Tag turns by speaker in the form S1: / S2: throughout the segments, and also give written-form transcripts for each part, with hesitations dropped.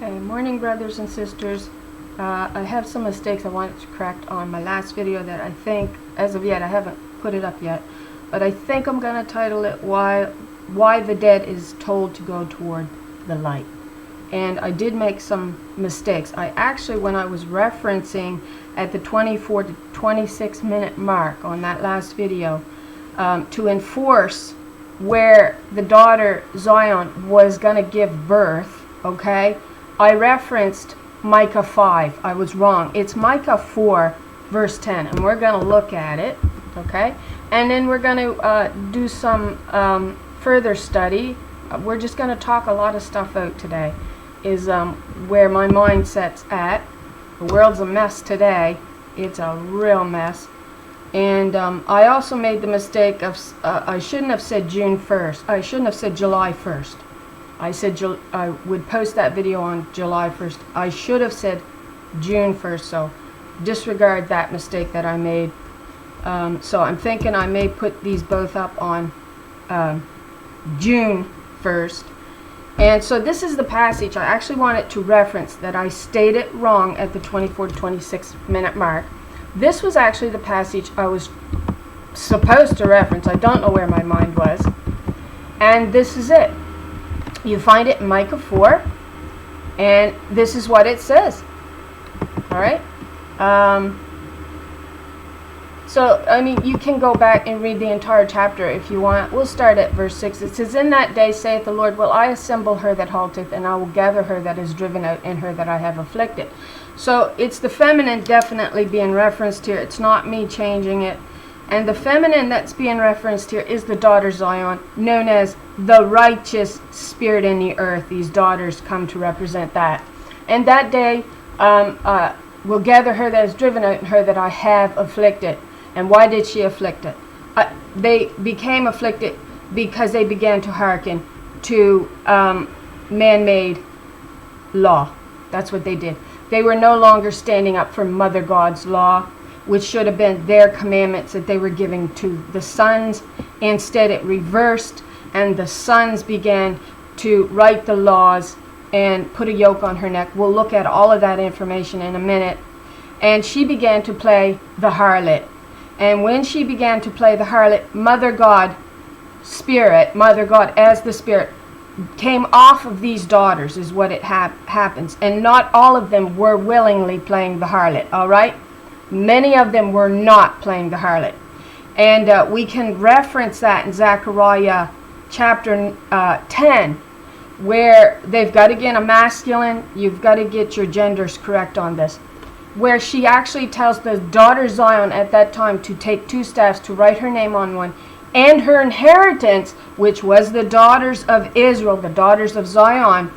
S1: Okay, morning brothers and sisters. I have some mistakes I wanted to correct on my last video that I think, as of yet, I haven't put it up yet, but I think I'm going to title it Why the Dead is Told to Go Toward the Light. And I did make some mistakes. I actually, when I was referencing at the 24 to 26 minute mark on that last video, to enforce where the daughter Zion was going to give birth, okay, I referenced Micah 5. I was wrong. It's Micah 4 verse 10, and we're going to look at it, okay, and then we're going to do some further study. We're just going to talk a lot of stuff out today, is where my mindset's at. The world's a mess today. It's a real mess. And I also made the mistake of, I shouldn't have said June 1st. I shouldn't have said July 1st. I said I would post that video on July 1st. I should have said June 1st, so disregard that mistake that I made. So I'm thinking I may put these both up on June 1st. And so this is the passage I actually wanted to reference that I stated wrong at the 24 to 26 minute mark. This was actually the passage I was supposed to reference. I don't know where my mind was. And this is it. You find it in Micah 4. And this is what it says. Alright? So, I mean, you can go back and read the entire chapter if you want. We'll start at verse 6. It says, "In that day, saith the Lord, will I assemble her that halteth, and I will gather her that is driven out, and her that I have afflicted." So, it's the feminine definitely being referenced here. It's not me changing it. And the feminine that's being referenced here is the daughter Zion, known as the righteous spirit in the earth. These daughters come to represent that. And that day, will gather her that is driven out, and her that I have afflicted. And why did she afflict it? They became afflicted because they began to hearken to man-made law. That's what they did. They were no longer standing up for Mother God's law, which should have been their commandments that they were giving to the sons. Instead, it reversed, and the sons began to write the laws and put a yoke on her neck. We'll look at all of that information in a minute. And she began to play the harlot. And when she began to play the harlot, Mother God, Spirit, Mother God as the Spirit, came off of these daughters, is what it happens. And not all of them were willingly playing the harlot, all right? Many of them were not playing the harlot. And we can reference that in Zechariah chapter 10, where they've got to get a masculine. You've got to get your genders correct on this. Where she actually tells the daughter Zion at that time to take 2 staffs, to write her name on one, and her inheritance, which was the daughters of Israel, the daughters of Zion,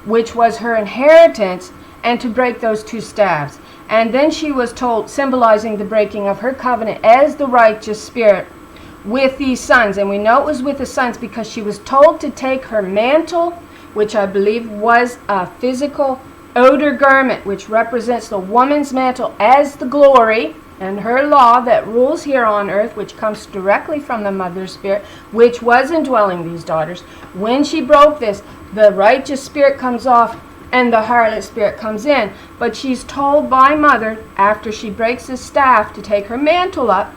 S1: which was her inheritance, and to break those 2 staffs. And then she was told, symbolizing the breaking of her covenant as the righteous spirit with these sons. And we know it was with the sons because she was told to take her mantle, which I believe was a physical outer garment, which represents the woman's mantle as the glory, and her law that rules here on earth, which comes directly from the Mother Spirit, which was indwelling these daughters. When she broke this, the righteous spirit comes off and the harlot spirit comes in. But she's told by Mother, after she breaks the staff, to take her mantle up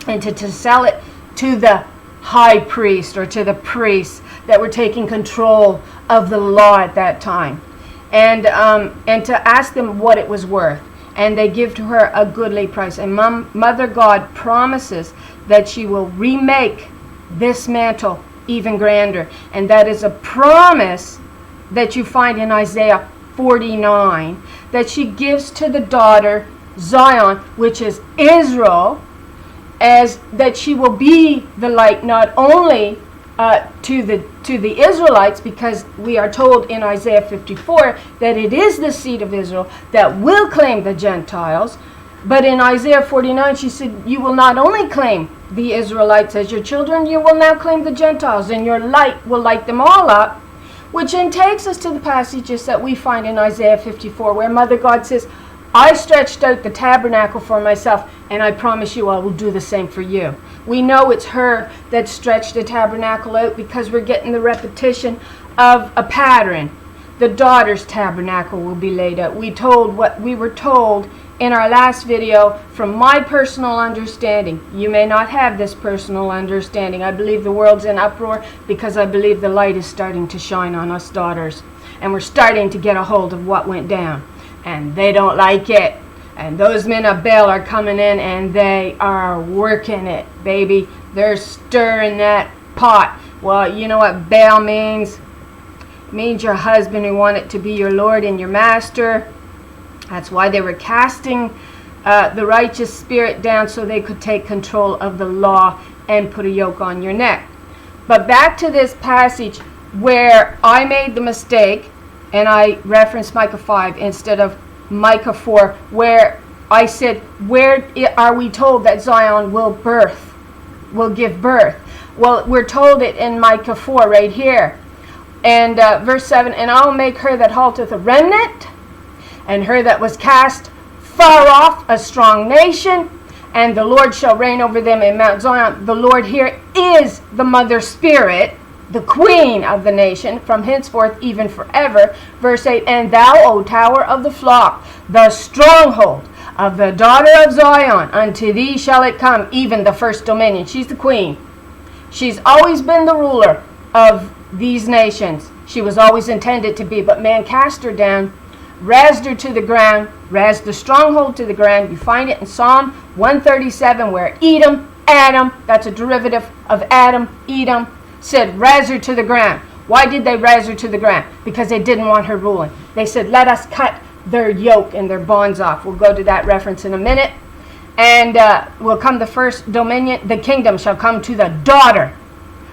S1: and to sell it to the high priest, or to the priests that were taking control of the law at that time. And to ask them what it was worth. And they give to her a goodly price. And Mother God promises that she will remake this mantle even grander. And that is a promise that you find in Isaiah 49, that she gives to the daughter Zion, which is Israel, as that she will be the light not only to the Israelites, because we are told in Isaiah 54 that it is the seed of Israel that will claim the Gentiles. But in Isaiah 49 she said, you will not only claim the Israelites as your children, you will now claim the Gentiles, and your light will light them all up. Which then takes us to the passages that we find in Isaiah 54, where Mother God says, I stretched out the tabernacle for myself, and I promise you I will do the same for you. We know it's her that stretched the tabernacle out because we're getting the repetition of a pattern. the daughter's tabernacle will be laid out. We were told in our last video from my personal understanding. You may not have this personal understanding. I believe the world's in uproar because I believe the light is starting to shine on us daughters. And we're starting to get a hold of what went down. And they don't like it. And those men of Baal are coming in and they are working it, baby. They're stirring that pot. Well, you know what Baal means? It means your husband who wanted to be your Lord and your master. That's why they were casting the righteous spirit down so they could take control of the law and put a yoke on your neck. But back to this passage where I made the mistake and I referenced Micah 5 instead of Micah 4, where I said, where are we told that Zion will give birth? Well, we're told it in Micah 4 right here. And verse 7, and I will make her that halteth a remnant, and her that was cast far off a strong nation, and the Lord shall reign over them in Mount Zion. The Lord here is the mother spirit, the queen of the nation, from henceforth even forever. Verse 8, and thou, O tower of the flock, the stronghold of the daughter of Zion, unto thee shall it come, even the first dominion. She's the queen. She's always been the ruler of these nations. She was always intended to be, but man cast her down, razed her to the ground, razed the stronghold to the ground. You find it in Psalm 137 where Adam, that's a derivative of Adam, Edom, said razed her to the ground. Why did they razed her to the ground? Because they didn't want her ruling. They said, let us cut their yoke and their bonds off. We'll go to that reference in a minute. And will come the first dominion. The kingdom shall come to the daughter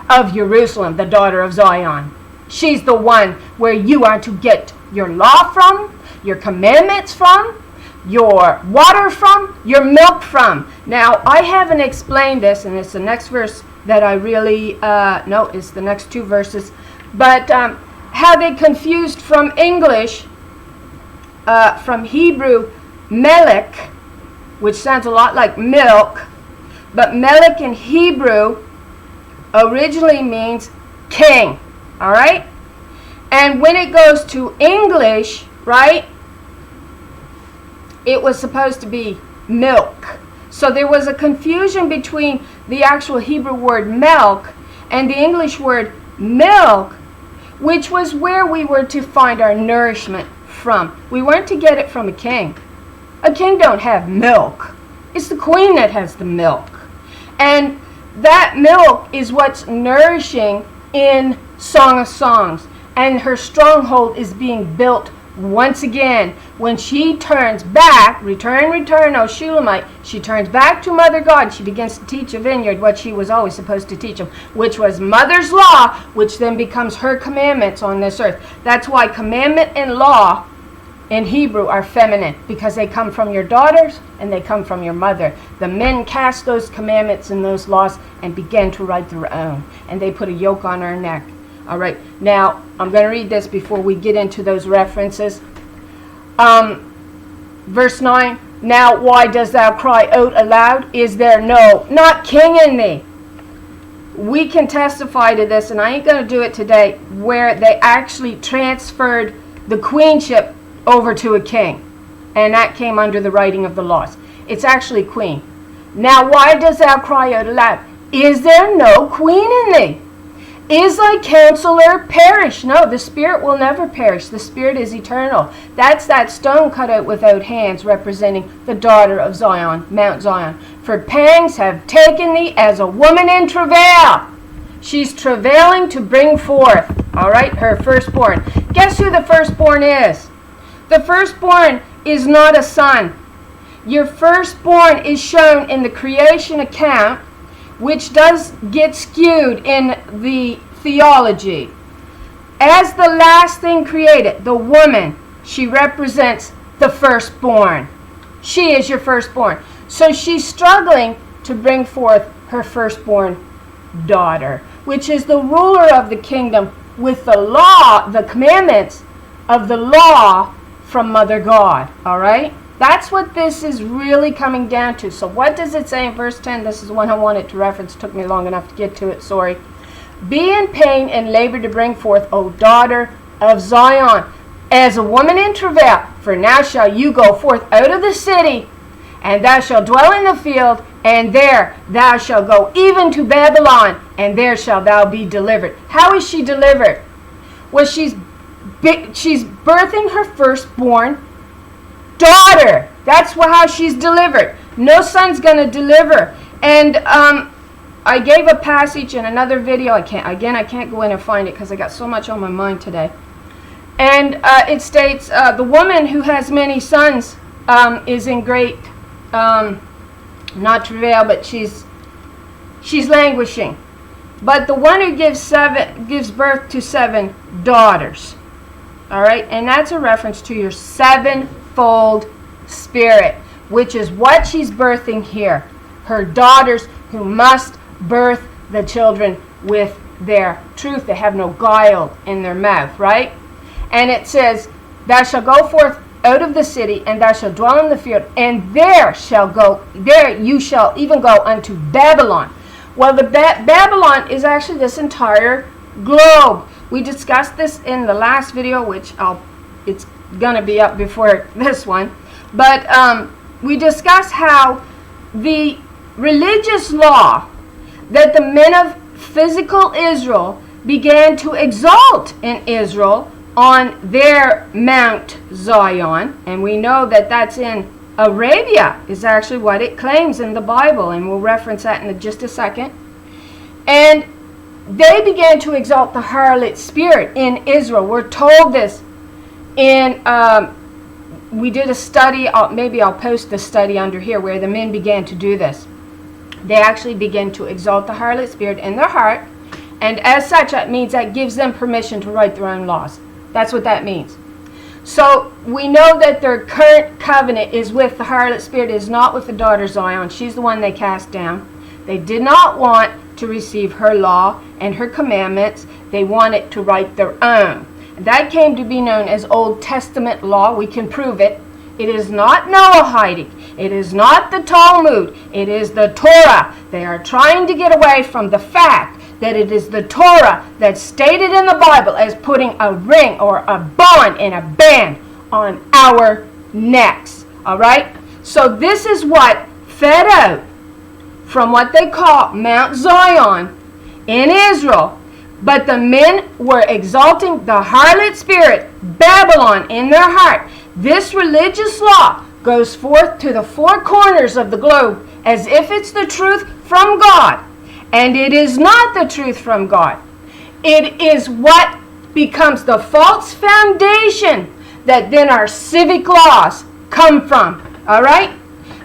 S1: of Jerusalem, the daughter of Zion. She's the one where you are to get your law from, your commandments from, your water from, your milk from. Now, I haven't explained this, and it's the next verse that I really, no, it's the next two verses. But how they confused from English, from Hebrew, melech, which sounds a lot like milk, but melech in Hebrew originally means king, all right? And when it goes to English, right, it was supposed to be milk. So there was a confusion between the actual Hebrew word milk and the English word milk, which was where we were to find our nourishment from. We weren't to get it from a king. A king don't have milk. It's the queen that has the milk. And that milk is what's nourishing in Song of Songs. And her stronghold is being built once again when she turns back. Return, O Shulamite. She turns back to Mother God. She begins to teach a vineyard what she was always supposed to teach them, which was Mother's law, which then becomes her commandments on this earth. That's why commandment and law in Hebrew are feminine, because they come from your daughters and they come from your mother. The men cast those commandments and those laws and began to write their own, and they put a yoke on her neck. All right, now I'm going to read this before we get into those references. Verse 9, now why dost thou cry out aloud? Is there not king in thee? We can testify to this, and I ain't going to do it today, where they actually transferred the queenship over to a king, and that came under the writing of the laws. It's actually queen. Now why dost thou cry out aloud? Is there no queen in thee? Is thy counselor perish? No, the spirit will never perish. The spirit is eternal. That's that stone cut out without hands, representing the daughter of Zion, Mount Zion. For pangs have taken thee as a woman in travail. She's travailing to bring forth, all right, her firstborn. Guess who the firstborn is? The firstborn is not a son. Your firstborn is shown in the creation account, which does get skewed in the theology. As the last thing created, the woman, she represents the firstborn. She is your firstborn. So she's struggling to bring forth her firstborn daughter, which is the ruler of the kingdom with the law, the commandments of the law from Mother God. All right? That's what this is really coming down to. So what does it say in verse 10? This is the one I wanted to reference. Took me long enough to get to it, sorry. Be in pain and labor to bring forth, O daughter of Zion. as a woman in travail, for now shall you go forth out of the city, and thou shalt dwell in the field, and there thou shalt go even to Babylon, and there shalt thou be delivered. How is she delivered? Well, she's birthing her firstborn daughter. That's how she's delivered. No son's going to deliver. And I gave a passage in another video. I can't go in and find it because I got so much on my mind today. And it states, the woman who has many sons is in great, not travail, but she's languishing. But the one who gives birth to 7 daughters. All right, and that's a reference to your sevenfold spirit, which is what she's birthing here. Her daughters who must birth the children with their truth. They have no guile in their mouth, right? And it says, thou shalt go forth out of the city, and thou shalt dwell in the field, and there you shall even go unto Babylon. Well, the Babylon is actually this entire globe. We discussed this in the last video, which it's going to be up before this one. But we discussed how the religious law that the men of physical Israel began to exalt in Israel on their Mount Zion, and we know that that's in Arabia, is actually what it claims in the Bible, and we'll reference that in just a second. And they began to exalt the harlot spirit in Israel. We're told this in, we did a study, maybe I'll post the study under here, where the men began to do this. They actually began to exalt the harlot spirit in their heart, and as such, that means that gives them permission to write their own laws. That's what that means. So we know that their current covenant is with the harlot spirit, is not with the daughter Zion. She's the one they cast down. They did not want to receive her law and her commandments. They wanted to write their own. That came to be known as Old Testament law. We can prove it. It is not Noahidic. It is not the Talmud. It is the Torah. They are trying to get away from the fact that it is the Torah that's stated in the Bible as putting a ring or a bond and a band on our necks. All right? So this is what fed out from what they call Mount Zion in Israel. But the men were exalting the harlot spirit, Babylon, in their heart. This religious law goes forth to the 4 corners of the globe as if it's the truth from God. And it is not the truth from God. It is what becomes the false foundation that then our civic laws come from. All right?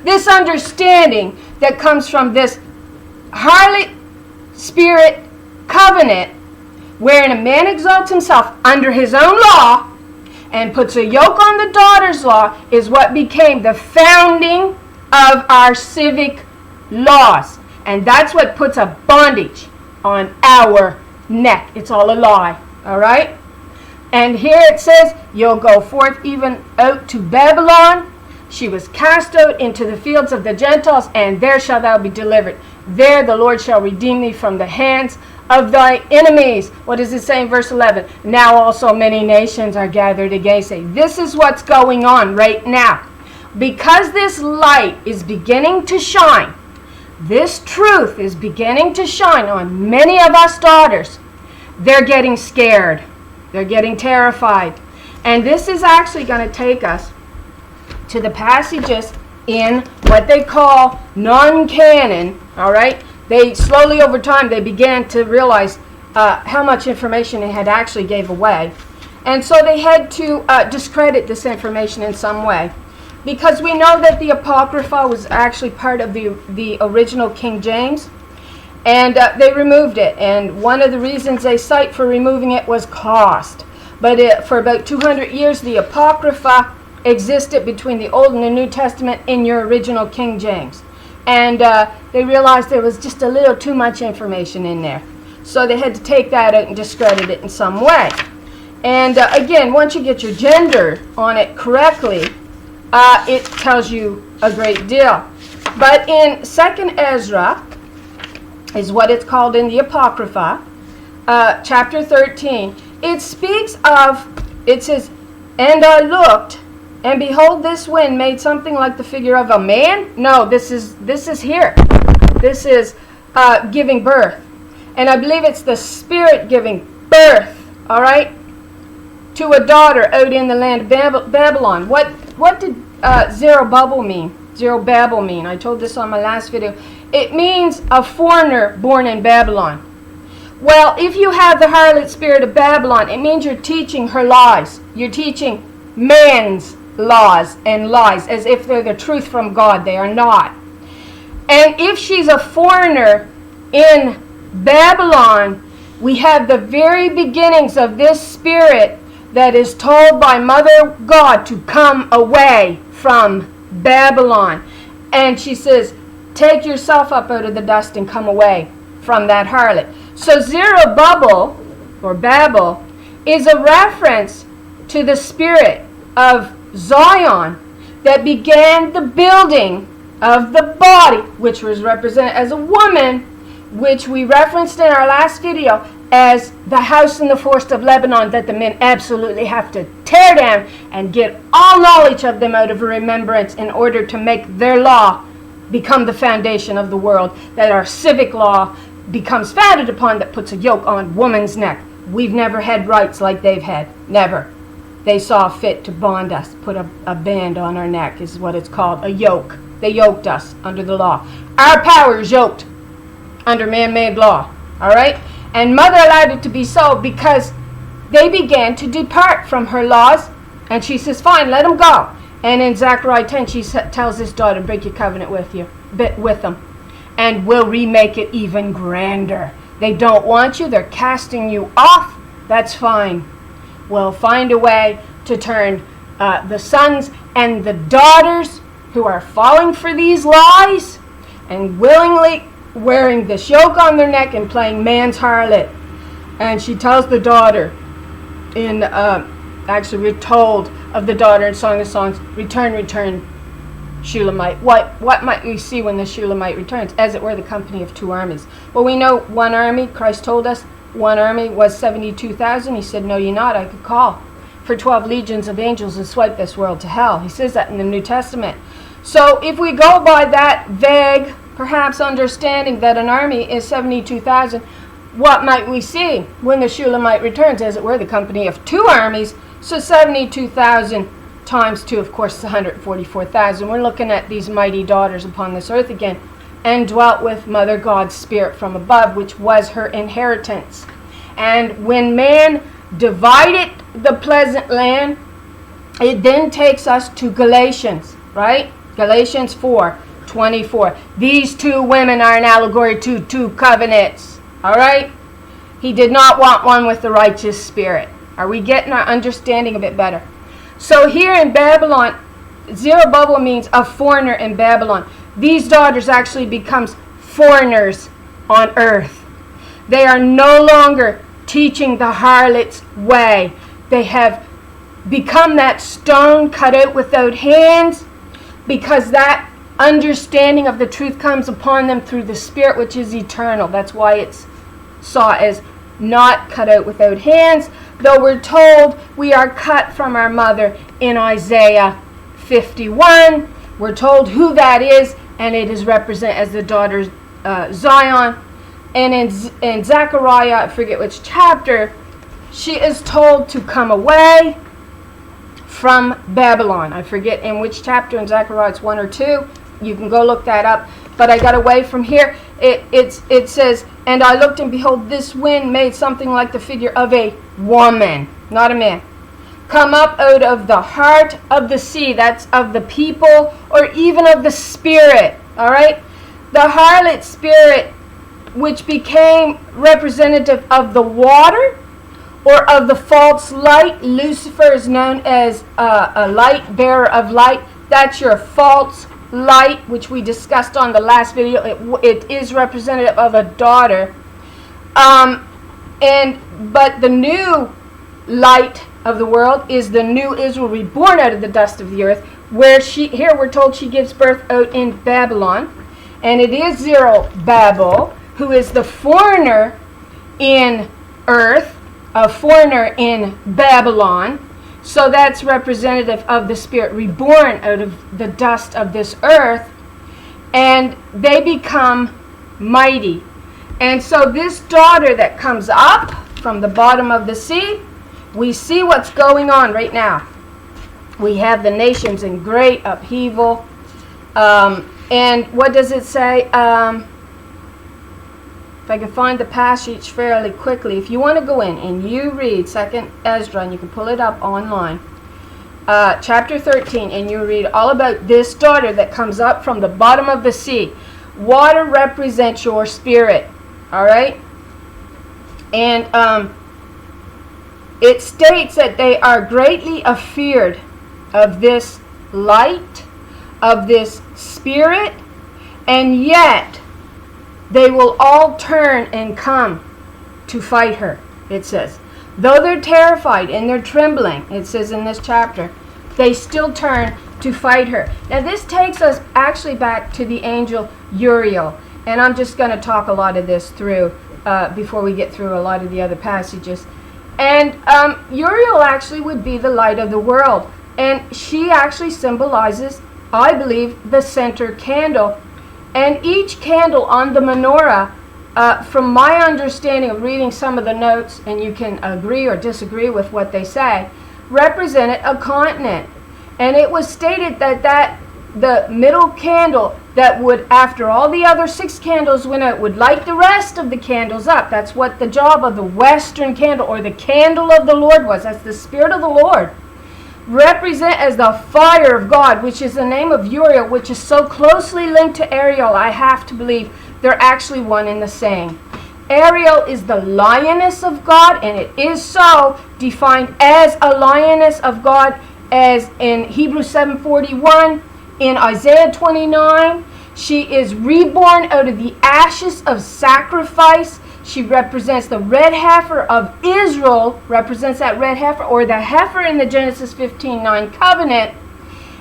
S1: This understanding that comes from this harlot spirit covenant, wherein a man exalts himself under his own law and puts a yoke on the daughter's law, is what became the founding of our civic laws. And that's what puts a bondage on our neck. It's all a lie. All right? And here it says, you'll go forth even out to Babylon. She was cast out into the fields of the Gentiles, and there shalt thou be delivered. There the Lord shall redeem thee from the hands of thy enemies. What does it say in verse 11? Now also many nations are gathered against thee. This is what's going on right now. Because this light is beginning to shine, this truth is beginning to shine on many of us daughters, they're getting scared. They're getting terrified. And this is actually going to take us to the passages in what they call non-canon, all right? They slowly over time, they began to realize how much information they had actually gave away. And so they had to discredit this information in some way. Because we know that the Apocrypha was actually part of the original King James. And they removed it. And one of the reasons they cite for removing it was cost. But for about 200 years, the Apocrypha existed between the Old and the New Testament in your original King James. And they realized there was just a little too much information in there. So they had to take that out and discredit it in some way. And again, once you get your gender on it correctly, it tells you a great deal. But in 2nd Ezra, is what it's called in the Apocrypha, chapter 13, it speaks of, it says, And I looked, and behold, this wind made something like the figure of a man. No, this is here. This is giving birth. And I believe it's the Spirit giving birth, all right, to a daughter out in the land of Babylon. What did Zerubbabel mean? Zerubbabel mean? I told this on my last video. It means a foreigner born in Babylon. Well, if you have the harlot spirit of Babylon, it means you're teaching her lies. You're teaching man's laws and lies as if they're the truth from God. They are not. And if she's a foreigner in Babylon, we have the very beginnings of this spirit that is told by Mother God to come away from Babylon. And she says, take yourself up out of the dust and come away from that harlot. So Zerubbabel, or Babel, is a reference to the spirit of Zion that began the building of the body, which was represented as a woman, which we referenced in our last video as the house in the forest of Lebanon that the men absolutely have to tear down and get all knowledge of them out of remembrance in order to make their law become the foundation of the world, that our civic law becomes founded upon, that puts a yoke on woman's neck. We've never had rights like they've had. Never. They saw fit to bond us, put a band on our neck is what it's called, a yoke. They yoked us under the law. Our power is yoked under man-made law. All right? And Mother allowed it to be so because they began to depart from her laws. And she says, fine, let them go. And in Zechariah 10, she tells his daughter, break your covenant with them. And we'll remake it even grander. They don't want you. They're casting you off. That's fine. We'll find a way to turn the sons and the daughters who are falling for these lies and willingly wearing this yoke on their neck and playing man's harlot. And she tells the daughter in, actually we're told of the daughter in Song of Songs, return, return, Shulamite. What might we see when the Shulamite returns? As it were, the company of two armies. Well, we know one army, Christ told us, one army was 72,000. He said, no, you're not. I could call for 12 legions of angels and swipe this world to hell. He says that in the New Testament. So if we go by that vague, perhaps understanding that an army is 72,000, what might we see when the Shulamite returns? As it were, the company of two armies. So 72,000 times 2, of course, is 144,000. We're looking at these mighty daughters upon this earth again, and dwelt with Mother God's Spirit from above, which was her inheritance. And when man divided the pleasant land, it then takes us to Galatians, right? Galatians 4:24. These two women are an allegory to two covenants, all right? He did not want one with the righteous spirit. Are we getting our understanding of it better? So here in Babylon, Zerubbabel means a foreigner in Babylon. These daughters actually becomes foreigners on earth. They are no longer teaching the harlot's way. They have become that stone cut out without hands, because that understanding of the truth comes upon them through the Spirit, which is eternal. That's why it's saw as not cut out without hands, though we're told we are cut from our mother in Isaiah 51. We're told who that is, and it is represented as the daughter Zion. And in Zechariah, I forget which chapter, she is told to come away from Babylon. I forget in which chapter in Zechariah, it's 1 or 2. You can go look that up. But I got away from here. It says, and I looked, and behold, this wind made something like the figure of a woman, not a man, come up out of the heart of the sea. That's of the people, or even of the spirit. All right? The harlot spirit, which became representative of the water, or of the false light. Lucifer is known as a light bearer of light. That's your false light, which we discussed on the last video. It is representative of a daughter. But the new light of the world is the new Israel, reborn out of the dust of the earth, where here we're told she gives birth out in Babylon. And it is Zerubbabel, who is the foreigner in earth, a foreigner in Babylon. So that's representative of the spirit reborn out of the dust of this earth, and they become mighty. And so this daughter that comes up from the bottom of the sea, we see what's going on right now. We have the nations in great upheaval. And what does it say? If I can find the passage fairly quickly. If you want to go in and you read 2nd Ezra, and you can pull it up online, chapter 13, and you read all about this daughter that comes up from the bottom of the sea. Water represents your spirit. All right? And it states that they are greatly afeared of this light, of this spirit, and yet they will all turn and come to fight her, it says. Though they're terrified and they're trembling, it says in this chapter, they still turn to fight her. Now this takes us actually back to the angel Uriel. And I'm just going to talk a lot of this through before we get through a lot of the other passages. And Uriel actually would be the light of the world. And she actually symbolizes, I believe, the center candle. And each candle on the menorah, from my understanding of reading some of the notes, and you can agree or disagree with what they say, represented a continent. And it was stated that the middle candle that would, after all the other 6 candles went out, would light the rest of the candles up. That's what the job of the western candle, or the candle of the Lord, was. That's the Spirit of the Lord. Represent as the fire of God, which is the name of Uriel, which is so closely linked to Ariel, I have to believe they're actually one and the same. Ariel is the lioness of God, and it is so defined as a lioness of God, as in Hebrews 7:41, in Isaiah 29. She is reborn out of the ashes of sacrifice. She represents the red heifer of Israel, represents that red heifer, or the heifer in the Genesis 15:9 covenant.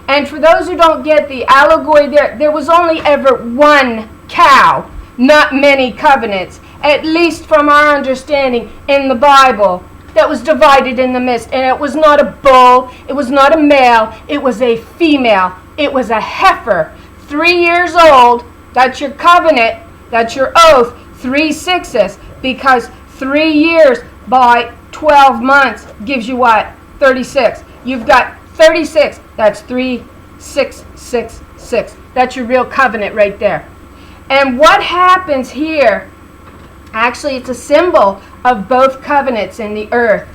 S1: And for those who don't get the allegory there was only ever one cow, not many covenants, at least from our understanding in the Bible, that was divided in the midst. And it was not a bull, it was not a male, it was a female. It was a heifer, 3 years old. That's your covenant, that's your oath. 3 6s, because 3 years by 12 months gives you what? 36. You've got 36. That's 3 6 6 6. That's your real covenant right there. And what happens here, actually it's a symbol of both covenants in the earth.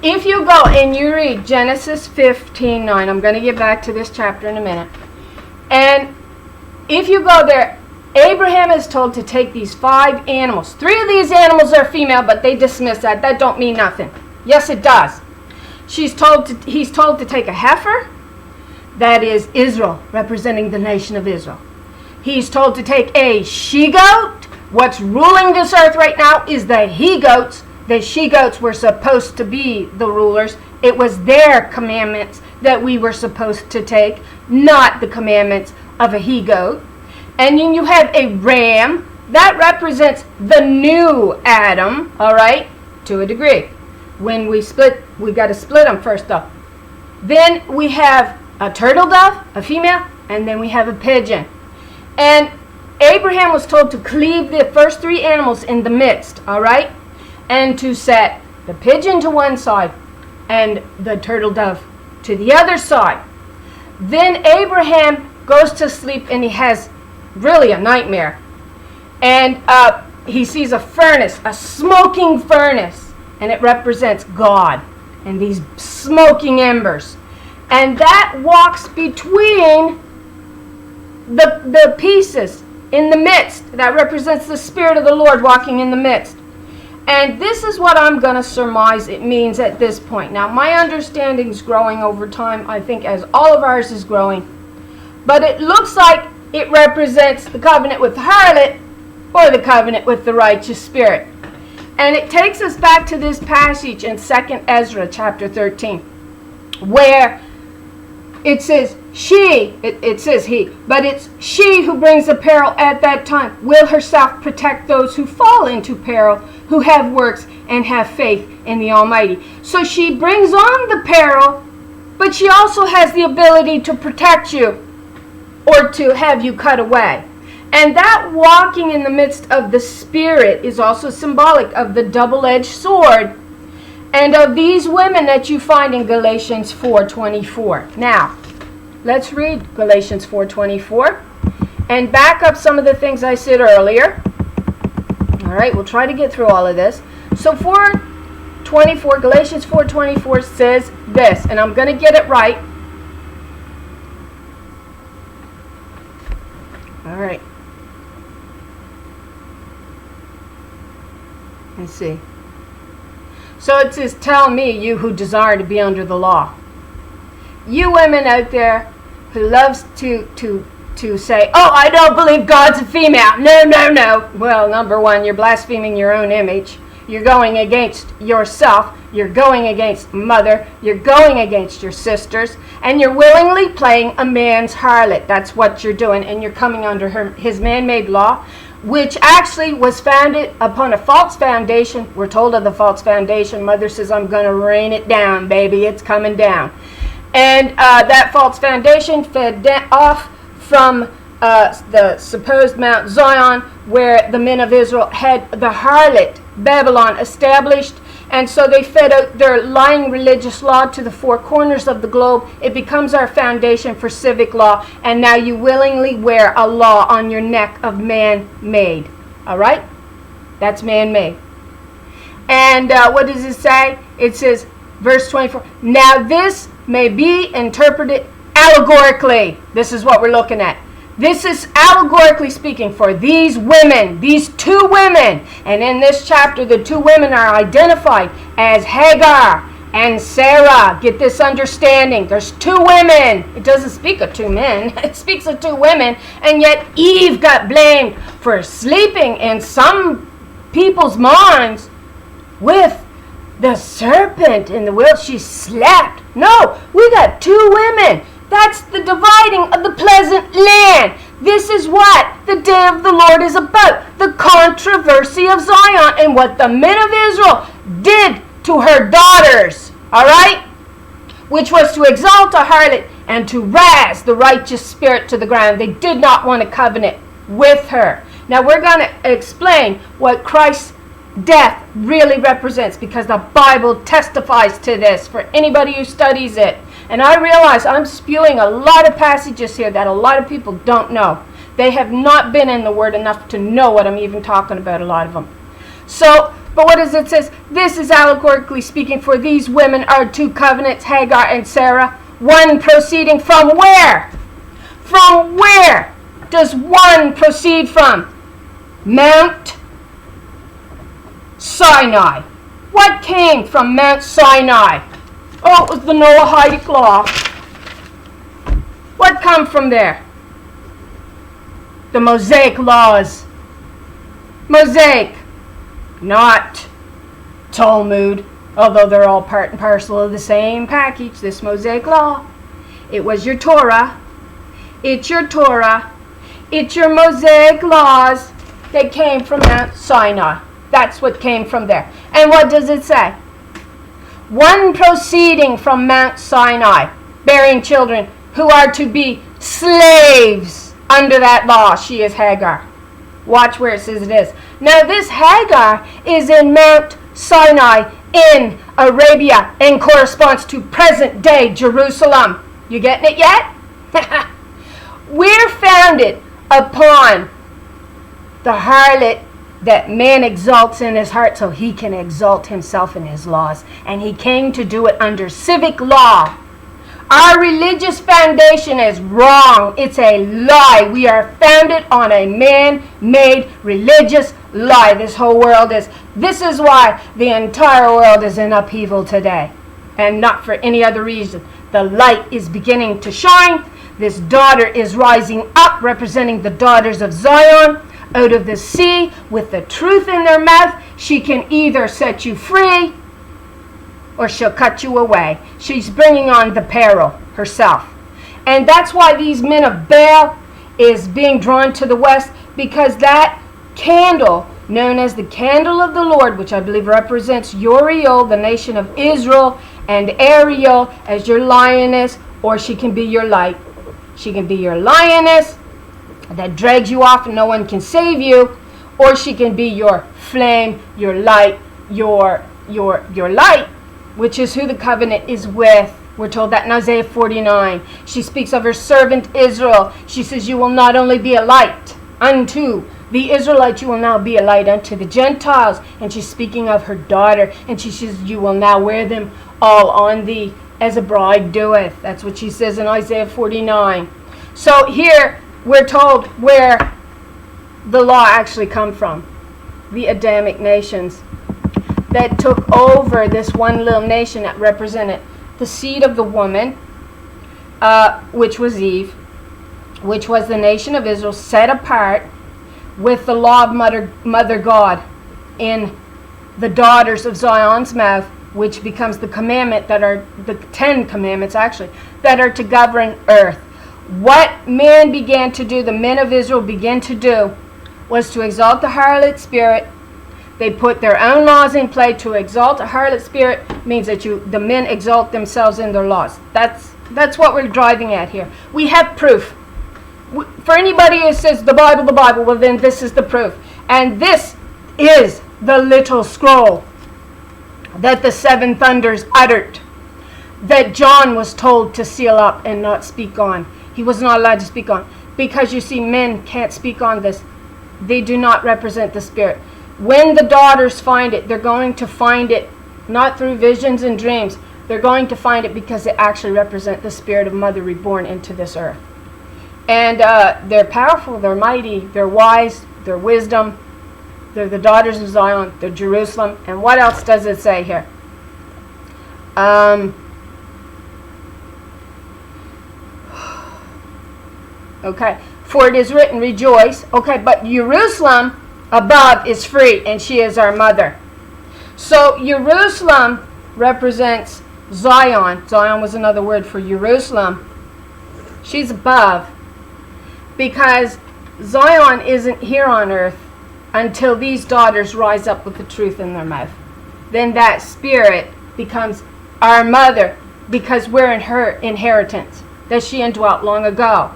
S1: If you go and you read Genesis 15:9, I'm going to get back to this chapter in a minute. And if you go there, Abraham is told to take these 5 animals. 3 of these animals are female, but they dismiss that. That don't mean nothing. Yes, it does. He's told to take a heifer, that is Israel, representing the nation of Israel. He's told to take a she-goat. What's ruling this earth right now is the he-goats. The she-goats were supposed to be the rulers. It was their commandments that we were supposed to take, not the commandments of a he-goat. And then you have a ram. That represents the new Adam, all right, to a degree. When we split, we got to split them first, though. Then we have a turtle dove, a female, and then we have a pigeon. And Abraham was told to cleave the first 3 animals in the midst, all right, and to set the pigeon to one side and the turtle dove to the other side. Then Abraham goes to sleep, and he has really a nightmare. And he sees a furnace, a smoking furnace, and it represents God and these smoking embers. And that walks between the pieces in the midst. That represents the Spirit of the Lord walking in the midst. And this is what I'm going to surmise it means at this point. Now, my understanding is growing over time, I think, as all of ours is growing. But it looks like it represents the covenant with the harlot, or the covenant with the righteous spirit. And it takes us back to this passage in 2nd Ezra chapter 13, where it says she, it says he, but it's she who brings the peril at that time will herself protect those who fall into peril, who have works and have faith in the Almighty. So she brings on the peril, but she also has the ability to protect you or to have you cut away. And that walking in the midst of the Spirit is also symbolic of the double-edged sword and of these women that you find in Galatians 4:24. Now, let's read Galatians 4:24 and back up some of the things I said earlier. All right, we'll try to get through all of this. So 4:24, Galatians 4:24 says this, and I'm going to get it right. All right. Let's see. So it says, tell me, you who desire to be under the law. You women out there who loves to say, oh, I don't believe God's a female. No, no, no. Well, number one, you're blaspheming your own image. You're going against yourself. You're going against mother. You're going against your sisters. And you're willingly playing a man's harlot. That's what you're doing. And you're coming under his man-made law, which actually was founded upon a false foundation. We're told of the false foundation. Mother says, I'm going to rain it down, baby. It's coming down. And that false foundation fed off from the supposed Mount Zion, where the men of Israel had the harlot, Babylon, established. And so they fed out their lying religious law to the four corners of the globe. It becomes our foundation for civic law. And now you willingly wear a law on your neck of man-made. All right? That's man-made. And what does it say? It says, verse 24, now this may be interpreted allegorically. This is what we're looking at. This is allegorically speaking for these women, these two women. And in this chapter, the two women are identified as Hagar and Sarah. Get this understanding. There's two women. It doesn't speak of two men. It speaks of two women. And yet Eve got blamed for sleeping in some people's minds with the serpent in the will. She slept. No, we got two women. That's the dividing of the pleasant land. This is what the day of the Lord is about. The controversy of Zion and what the men of Israel did to her daughters. All right? Which was to exalt a harlot and to razz the righteous spirit to the ground. They did not want a covenant with her. Now we're going to explain what Christ's death really represents, because the Bible testifies to this for anybody who studies it. And I realize I'm spewing a lot of passages here that a lot of people don't know. They have not been in the Word enough to know what I'm even talking about, a lot of them. So, but what does it say? This is allegorically speaking for these women are two covenants, Hagar and Sarah. One proceeding from where? From where does one proceed from? Mount Sinai. What came from Mount Sinai? Oh, it was the Noahitic law. What come from there? The Mosaic laws. Mosaic, not Talmud, although they're all part and parcel of the same package, this Mosaic law. It was your Torah. It's your Torah. It's your Mosaic laws that came from Mount Sinai. That's what came from there. And what does it say? One proceeding from Mount Sinai, bearing children who are to be slaves under that law. She is Hagar. Watch where it says it is. Now this Hagar is in Mount Sinai in Arabia and corresponds to present day Jerusalem. You getting it yet? We're founded upon the harlot that man exalts in his heart so he can exalt himself in his laws. And he came to do it under civic law. Our religious foundation is wrong. It's a lie. We are founded on a man-made religious lie. This whole world is. This is why the entire world is in upheaval today. And not for any other reason. The light is beginning to shine. This daughter is rising up, representing the daughters of Zion. Out of the sea, with the truth in their mouth, she can either set you free or she'll cut you away. She's bringing on the peril herself. And that's why these men of Baal is being drawn to the west, because that candle, known as the candle of the Lord, which I believe represents Uriel, the nation of Israel, and Ariel as your lioness, or she can be your light. She can be your lioness that drags you off and no one can save you, or she can be your flame, your light, your light, which is who the covenant is with. We're told that in Isaiah 49. She speaks of her servant Israel. She says, you will not only be a light unto the Israelites, you will now be a light unto the Gentiles. And she's speaking of her daughter. And she says, you will now wear them all on thee as a bride doeth. That's what she says in Isaiah 49. So here we're told where the law actually come from. The Adamic nations that took over this one little nation that represented the seed of the woman, which was Eve, which was the nation of Israel set apart with the law of Mother God in the daughters of Zion's mouth, which becomes the commandment that are the 10 commandments actually, that are to govern earth. What man began to do, the men of Israel began to do, was to exalt the harlot spirit. They put their own laws in play. To exalt a harlot spirit means that the men exalt themselves in their laws. That's what we're driving at here. We have proof. For anybody who says the Bible, well then this is the proof. And this is the little scroll that the seven thunders uttered, that John was told to seal up and not speak on. He was not allowed to speak on. Because you see, men can't speak on this. They do not represent the spirit. When the daughters find it, they're going to find it not through visions and dreams. They're going to find it because they actually represent the spirit of mother reborn into this earth. And they're powerful, they're mighty, they're wise, they're wisdom. They're the daughters of Zion, they're Jerusalem. And what else does it say here? Okay, for it is written, rejoice. Okay, but Jerusalem above is free, and she is our mother. So Jerusalem represents Zion. Zion was another word for Jerusalem. She's above, because Zion isn't here on earth until these daughters rise up with the truth in their mouth. Then that spirit becomes our mother, because we're in her inheritance that she indwelt long ago.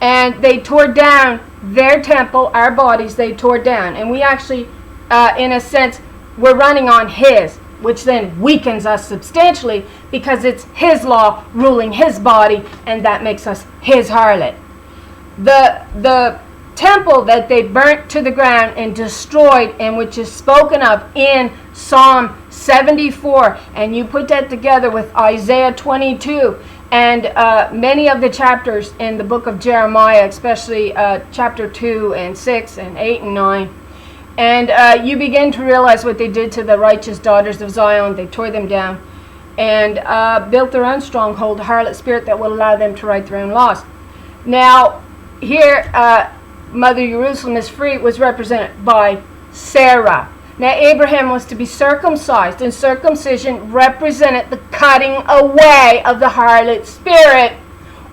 S1: And they tore down their temple, our bodies, they tore down. And we actually, in a sense, we're running on his, which then weakens us substantially, because it's his law ruling his body, and that makes us his harlot. The temple that they burnt to the ground and destroyed, and which is spoken of in Psalm 74, and you put that together with Isaiah 22, and many of the chapters in the book of Jeremiah, especially chapter 2 and 6 and 8 and 9. And you begin to realize what they did to the righteous daughters of Zion. They tore them down and built their own stronghold, a harlot spirit that will allow them to write their own laws. Now, here, Mother Jerusalem is free, was represented by Sarah. Now, Abraham was to be circumcised, and circumcision represented the cutting away of the harlot spirit,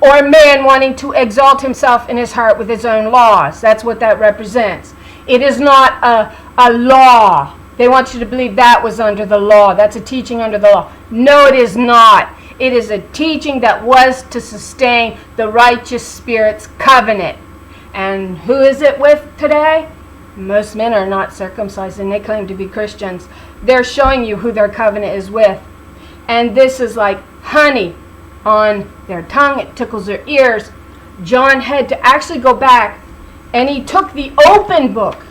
S1: or man wanting to exalt himself in his heart with his own laws. That's what that represents. It is not a law. They want you to believe that was under the law. That's a teaching under the law. No, it is not. It is a teaching that was to sustain the righteous spirit's covenant. And who is it with today? Most men are not circumcised, and they claim to be Christians. They're showing you who their covenant is with. And this is like honey on their tongue. It tickles their ears. John had to actually go back, and he took the open book.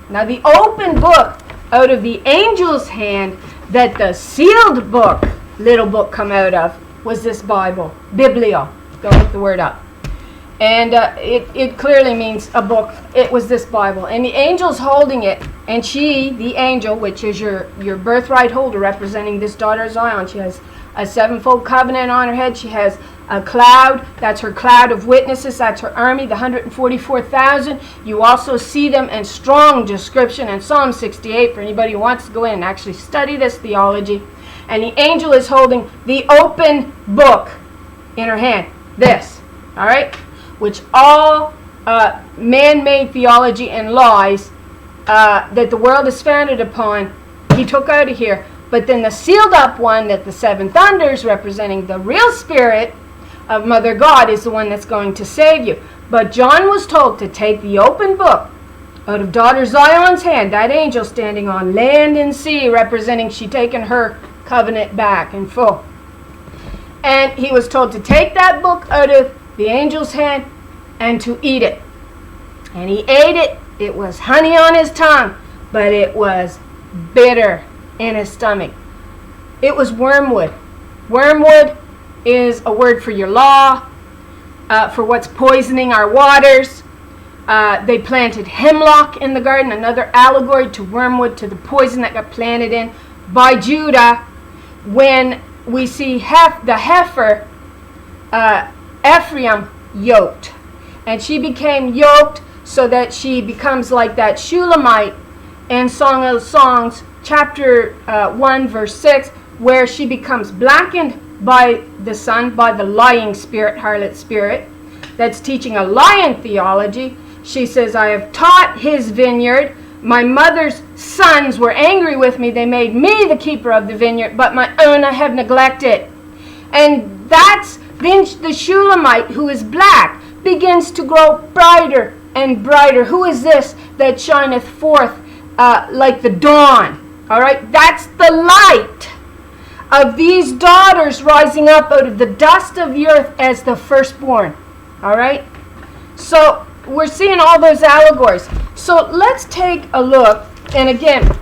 S1: Now, the open book out of the angel's hand that the sealed book, little book, come out of, was this Bible. Biblio. Go look the word up. And it clearly means a book. It was this Bible. And the angel's holding it. And she, the angel, which is your birthright holder, representing this daughter of Zion, she has a sevenfold covenant on her head. She has a cloud. That's her cloud of witnesses. That's her army, the 144,000. You also see them in strong description in Psalm 68 for anybody who wants to go in and actually study this theology. And the angel is holding the open book in her hand. This. all right, which all man-made theology and lies that the world is founded upon, he took out of here. But then the sealed up one, that the seven thunders, representing the real spirit of Mother God, is the one that's going to save you. But John was told to take the open book out of daughter Zion's hand, that angel standing on land and sea, representing she taken her covenant back in full. And he was told to take that book out of the angel's hand and to eat it. And he ate it. It was honey on his tongue, but it was bitter in his stomach. It was wormwood. Wormwood is a word for your law, for what's poisoning our waters. They planted hemlock in the garden, another allegory to wormwood, to the poison that got planted in by Judah. When we see the heifer, Ephraim, yoked. And she became yoked so that she becomes like that Shulamite in Song of Songs, chapter 1, verse 6, where she becomes blackened by the sun, by the lying spirit, harlot spirit, that's teaching a lion theology. She says, I have taught his vineyard. My mother's sons were angry with me. They made me the keeper of the vineyard, but my own I have neglected. And that's then the Shulamite, who is black, begins to grow brighter and brighter. Who is this that shineth forth like the dawn? All right, that's the light of these daughters rising up out of the dust of the earth as the firstborn. All right, so we're seeing all those allegories. So let's take a look. And again,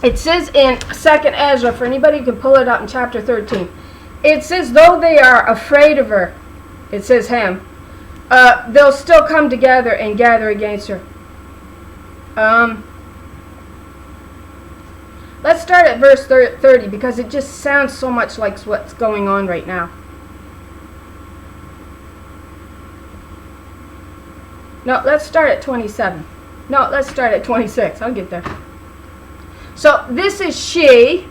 S1: it says in 2nd Ezra, for anybody who can pull it up in chapter 13, it says, though they are afraid of her, it says him, they'll still come together and gather against her. Let's start at verse 30, because it just sounds so much like what's going on right now. No, let's start at 27. No, let's start at 26. I'll get there. So this is she,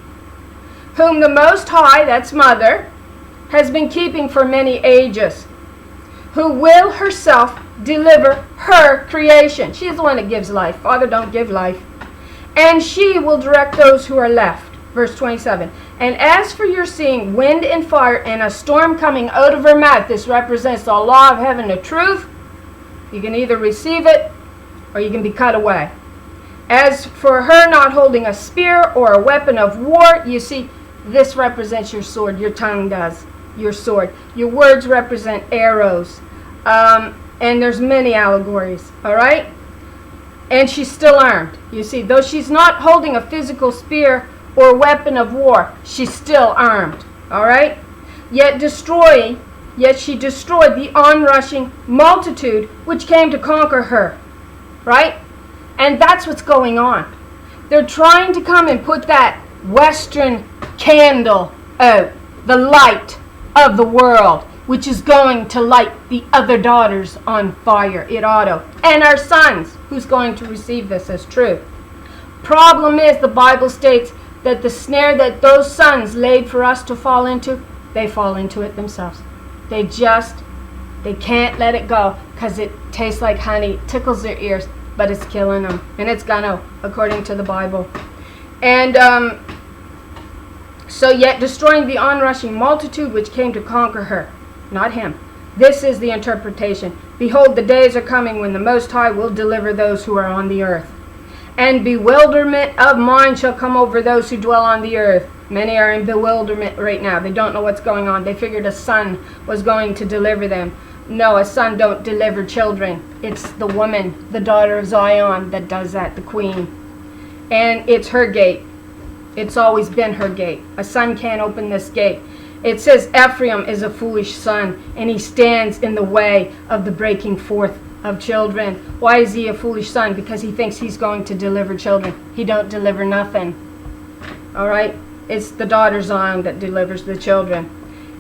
S1: whom the Most High, that's Mother, has been keeping for many ages, who will herself deliver her creation. She's the one that gives life. Father, don't give life. And she will direct those who are left. Verse 27. And as for your seeing wind and fire and a storm coming out of her mouth, this represents the law of heaven, the truth. You can either receive it or you can be cut away. As for her not holding a spear or a weapon of war, you see, this represents your sword. Your tongue does. Your sword. Your words represent arrows. And there's many allegories. All right? And she's still armed. You see, though she's not holding a physical spear or weapon of war, she's still armed. All right? Yet she destroyed the onrushing multitude which came to conquer her. Right? And that's what's going on. They're trying to come and put that Western candle out, the light of the world, which is going to light the other daughters on fire, it.To, and our sons, who's going to receive this as truth. Problem is, the Bible states that the snare that those sons laid for us to fall into, they fall into it themselves. They can't let it go, because it tastes like honey, tickles their ears, but it's killing them. And it's gonna, according to the Bible. And so yet destroying the onrushing multitude which came to conquer her, not him. This is the interpretation. Behold, the days are coming when the Most High will deliver those who are on the earth. And bewilderment of mind shall come over those who dwell on the earth. Many are in bewilderment right now. They don't know what's going on. They figured a son was going to deliver them. No, a son don't deliver children. It's the woman, the daughter of Zion, that does that, the queen. And it's her gate. It's always been her gate. A son can't open this gate. It says Ephraim is a foolish son, and he stands in the way of the breaking forth of children. Why is he a foolish son? Because he thinks he's going to deliver children. He don't deliver nothing. All right? It's the daughter Zion that delivers the children.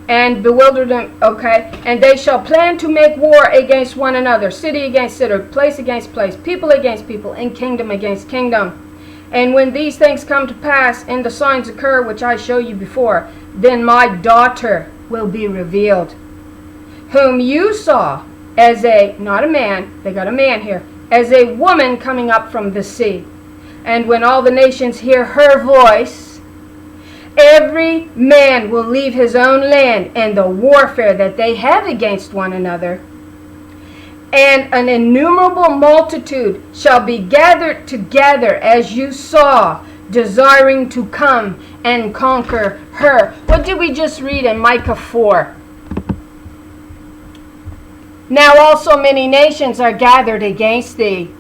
S1: And bewildered them, okay? And they shall plan to make war against one another, city against city, place against place, people against people, and kingdom against kingdom. And when these things come to pass, and the signs occur which I show you before, then my daughter will be revealed, whom you saw as a, not a man, they got a man here, as a woman coming up from the sea. And when all the nations hear her voice, every man will leave his own land and the warfare that they have against one another. And an innumerable multitude shall be gathered together as you saw, desiring to come and conquer her. What did we just read in Micah 4? Now also many nations are gathered against thee,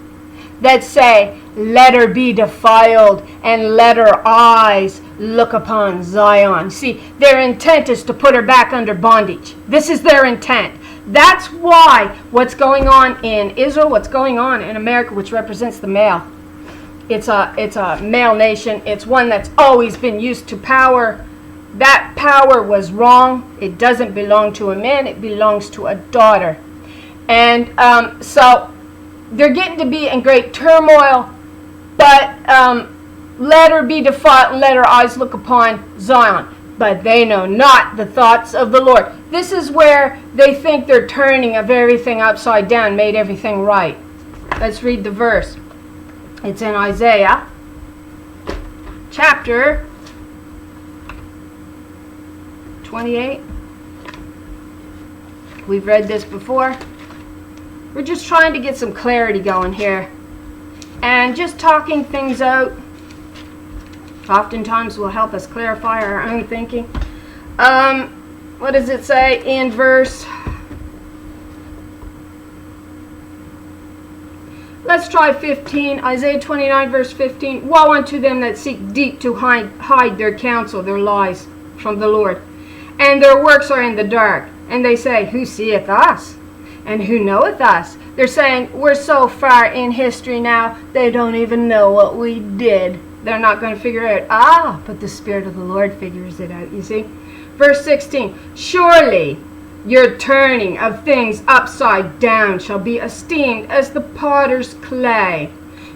S1: that say, let her be defiled, and let her eyes look upon Zion. See, their intent is to put her back under bondage. This is their intent. That's why what's going on in Israel, what's going on in America, which represents the male. It's a male nation. It's one that's always been used to power. That power was wrong. It doesn't belong to a man. It belongs to a daughter. And so they're getting to be in great turmoil, but let her be defiled and let her eyes look upon Zion. But they know not the thoughts of the Lord. This is where they think they're turning of everything upside down, made everything right. Let's read the verse. It's in Isaiah chapter 28. We've read this before. We're just trying to get some clarity going here. And just talking things out oftentimes will help us clarify our own thinking. What does it say in verse? Let's try 15. Isaiah 29 verse 15. Woe unto them that seek deep to hide their counsel, their lies from the Lord. And their works are in the dark. And they say, who seeth us? And who knoweth us? They're saying, we're so far in history now, they don't even know what we did. They're not going to figure it out. But the Spirit of the Lord figures it out, you see. Verse 16, surely your turning of things upside down shall be esteemed as the potter's clay.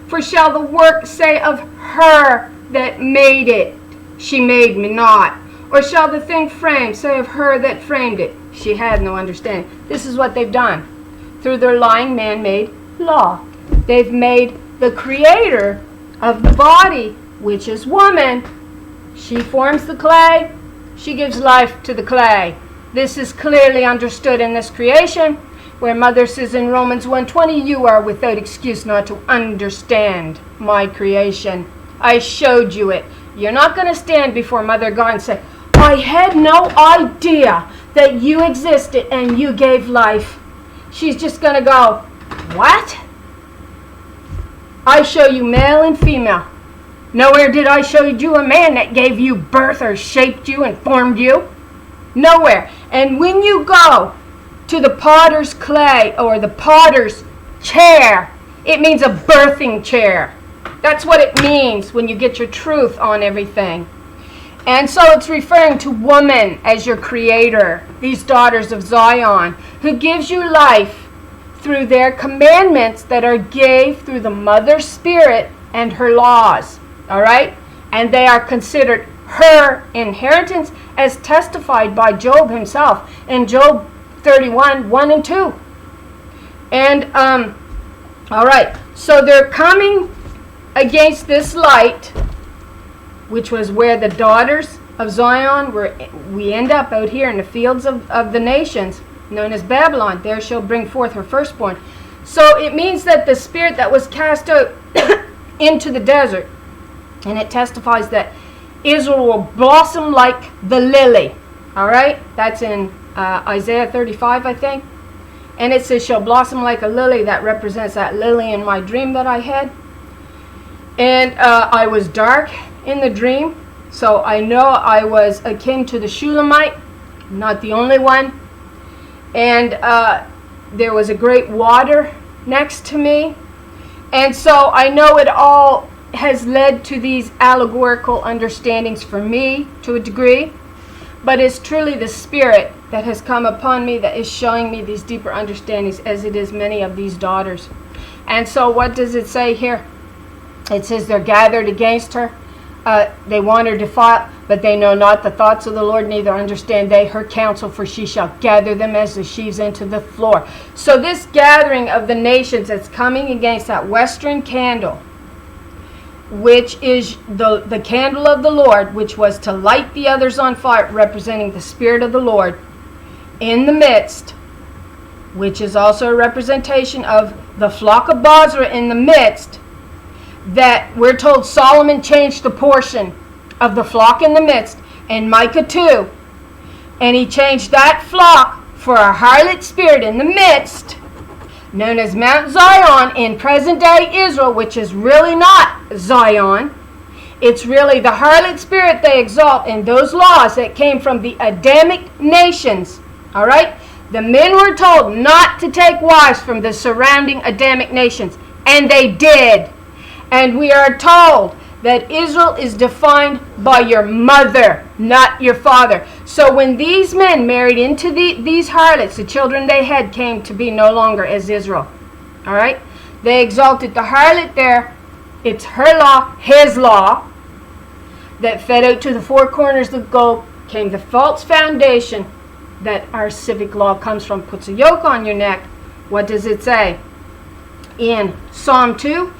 S1: For shall the work say of her that made it, she made me not? Or shall the thing framed say of her that framed it, she had no understanding? This is what they've done through their lying man-made law. They've made the creator of the body, which is woman. She forms the clay. She gives life to the clay. This is clearly understood in this creation, where Mother says in Romans 1:20, you are without excuse not to understand my creation. I showed you it. You're not going to stand before Mother God and say, I had no idea that you existed and you gave life. She's just going to go, what? I show you male and female. Nowhere did I show you a man that gave you birth or shaped you and formed you. Nowhere. And when you go to the potter's clay or the potter's chair, it means a birthing chair. That's what it means when you get your truth on everything. And so it's referring to woman as your creator, these daughters of Zion, who gives you life through their commandments that are gave through the mother spirit and her laws. All right? And they are considered her inheritance as testified by Job himself in Job 31, 1 and 2. And, all right, so they're coming against this light, which was where the daughters of Zion were. We end up out here in the fields of the nations, known as Babylon. There shall bring forth her firstborn. So it means that the spirit that was cast out into the desert, and it testifies that Israel will blossom like the lily. All right? That's in Isaiah 35, I think. And it says, shall blossom like a lily. That represents that lily in my dream that I had. And I was dark in the dream. So I know I was akin to the Shulamite. Not the only one. And there was a great water next to me. And so I know it all has led to these allegorical understandings for me to a degree, but it's truly the Spirit that has come upon me that is showing me these deeper understandings, as it is many of these daughters. And so what does it say here? It says they're gathered against her. They wander defiled, but they know not the thoughts of the Lord, neither understand they her counsel, for she shall gather them as the sheaves into the floor. So this gathering of the nations that's coming against that western candle, which is the candle of the Lord, which was to light the others on fire, representing the Spirit of the Lord in the midst, which is also a representation of the flock of Basra in the midst, that we're told Solomon changed the portion of the flock in the midst in Micah 2, and he changed that flock for a harlot spirit in the midst, known as Mount Zion in present-day Israel, which is really not Zion. It's really the harlot spirit they exalt in those laws that came from the Adamic nations. All right? The men were told not to take wives from the surrounding Adamic nations, and they did. And we are told that Israel is defined by your mother, not your father. So when these men married into these harlots, the children they had came to be no longer as Israel. All right? They exalted the harlot there. It's her law, his law, that fed out to the four corners of the globe, came the false foundation that our civic law comes from, puts a yoke on your neck. What does it say? In Psalm 2,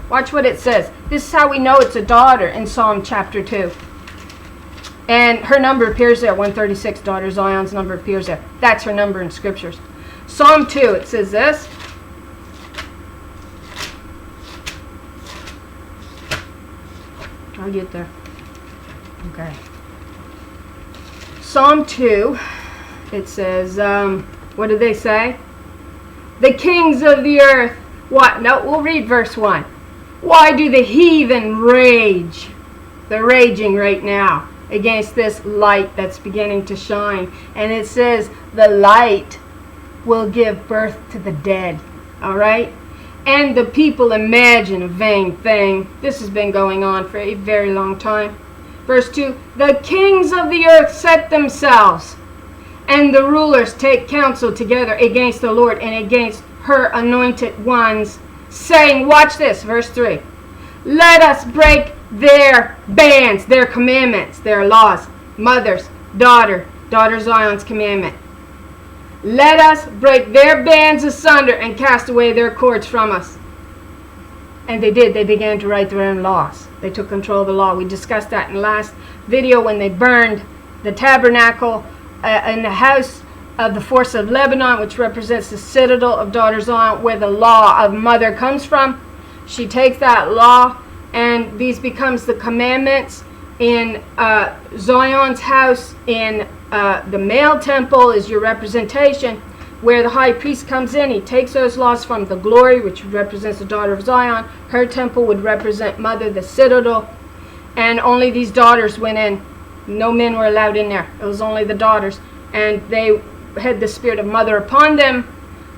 S1: watch what it says. This is how we know it's a daughter in Psalm chapter 2. And her number appears there, 136, daughter Zion's number appears there. That's her number in scriptures. Psalm 2, it says this. I'll get there. Okay. Psalm 2, it says, what do they say? The kings of the earth. What? No, we'll read verse 1. Why do the heathen rage? They're raging right now against this light that's beginning to shine. And it says the light will give birth to the dead. All right? And the people imagine a vain thing. This has been going on for a very long time. Verse 2, the kings of the earth set themselves, and the rulers take counsel together against the Lord and against her anointed ones, saying, watch this, verse 3, let us break their bands, their commandments, their laws, mother's, daughter Zion's commandment. Let us break their bands asunder and cast away their cords from us. And they did. They began to write their own laws. They took control of the law. We discussed that in the last video when they burned the tabernacle in the house of the force of Lebanon, which represents the citadel of daughter Zion, where the law of mother comes from. She takes that law, and these becomes the commandments in Zion's house. In the male temple is your representation, where the high priest comes in. He takes those laws from the glory, which represents the daughter of Zion. Her temple would represent mother, the citadel. And only these daughters went in. No men were allowed in there. It was only the daughters. And they had the spirit of mother upon them.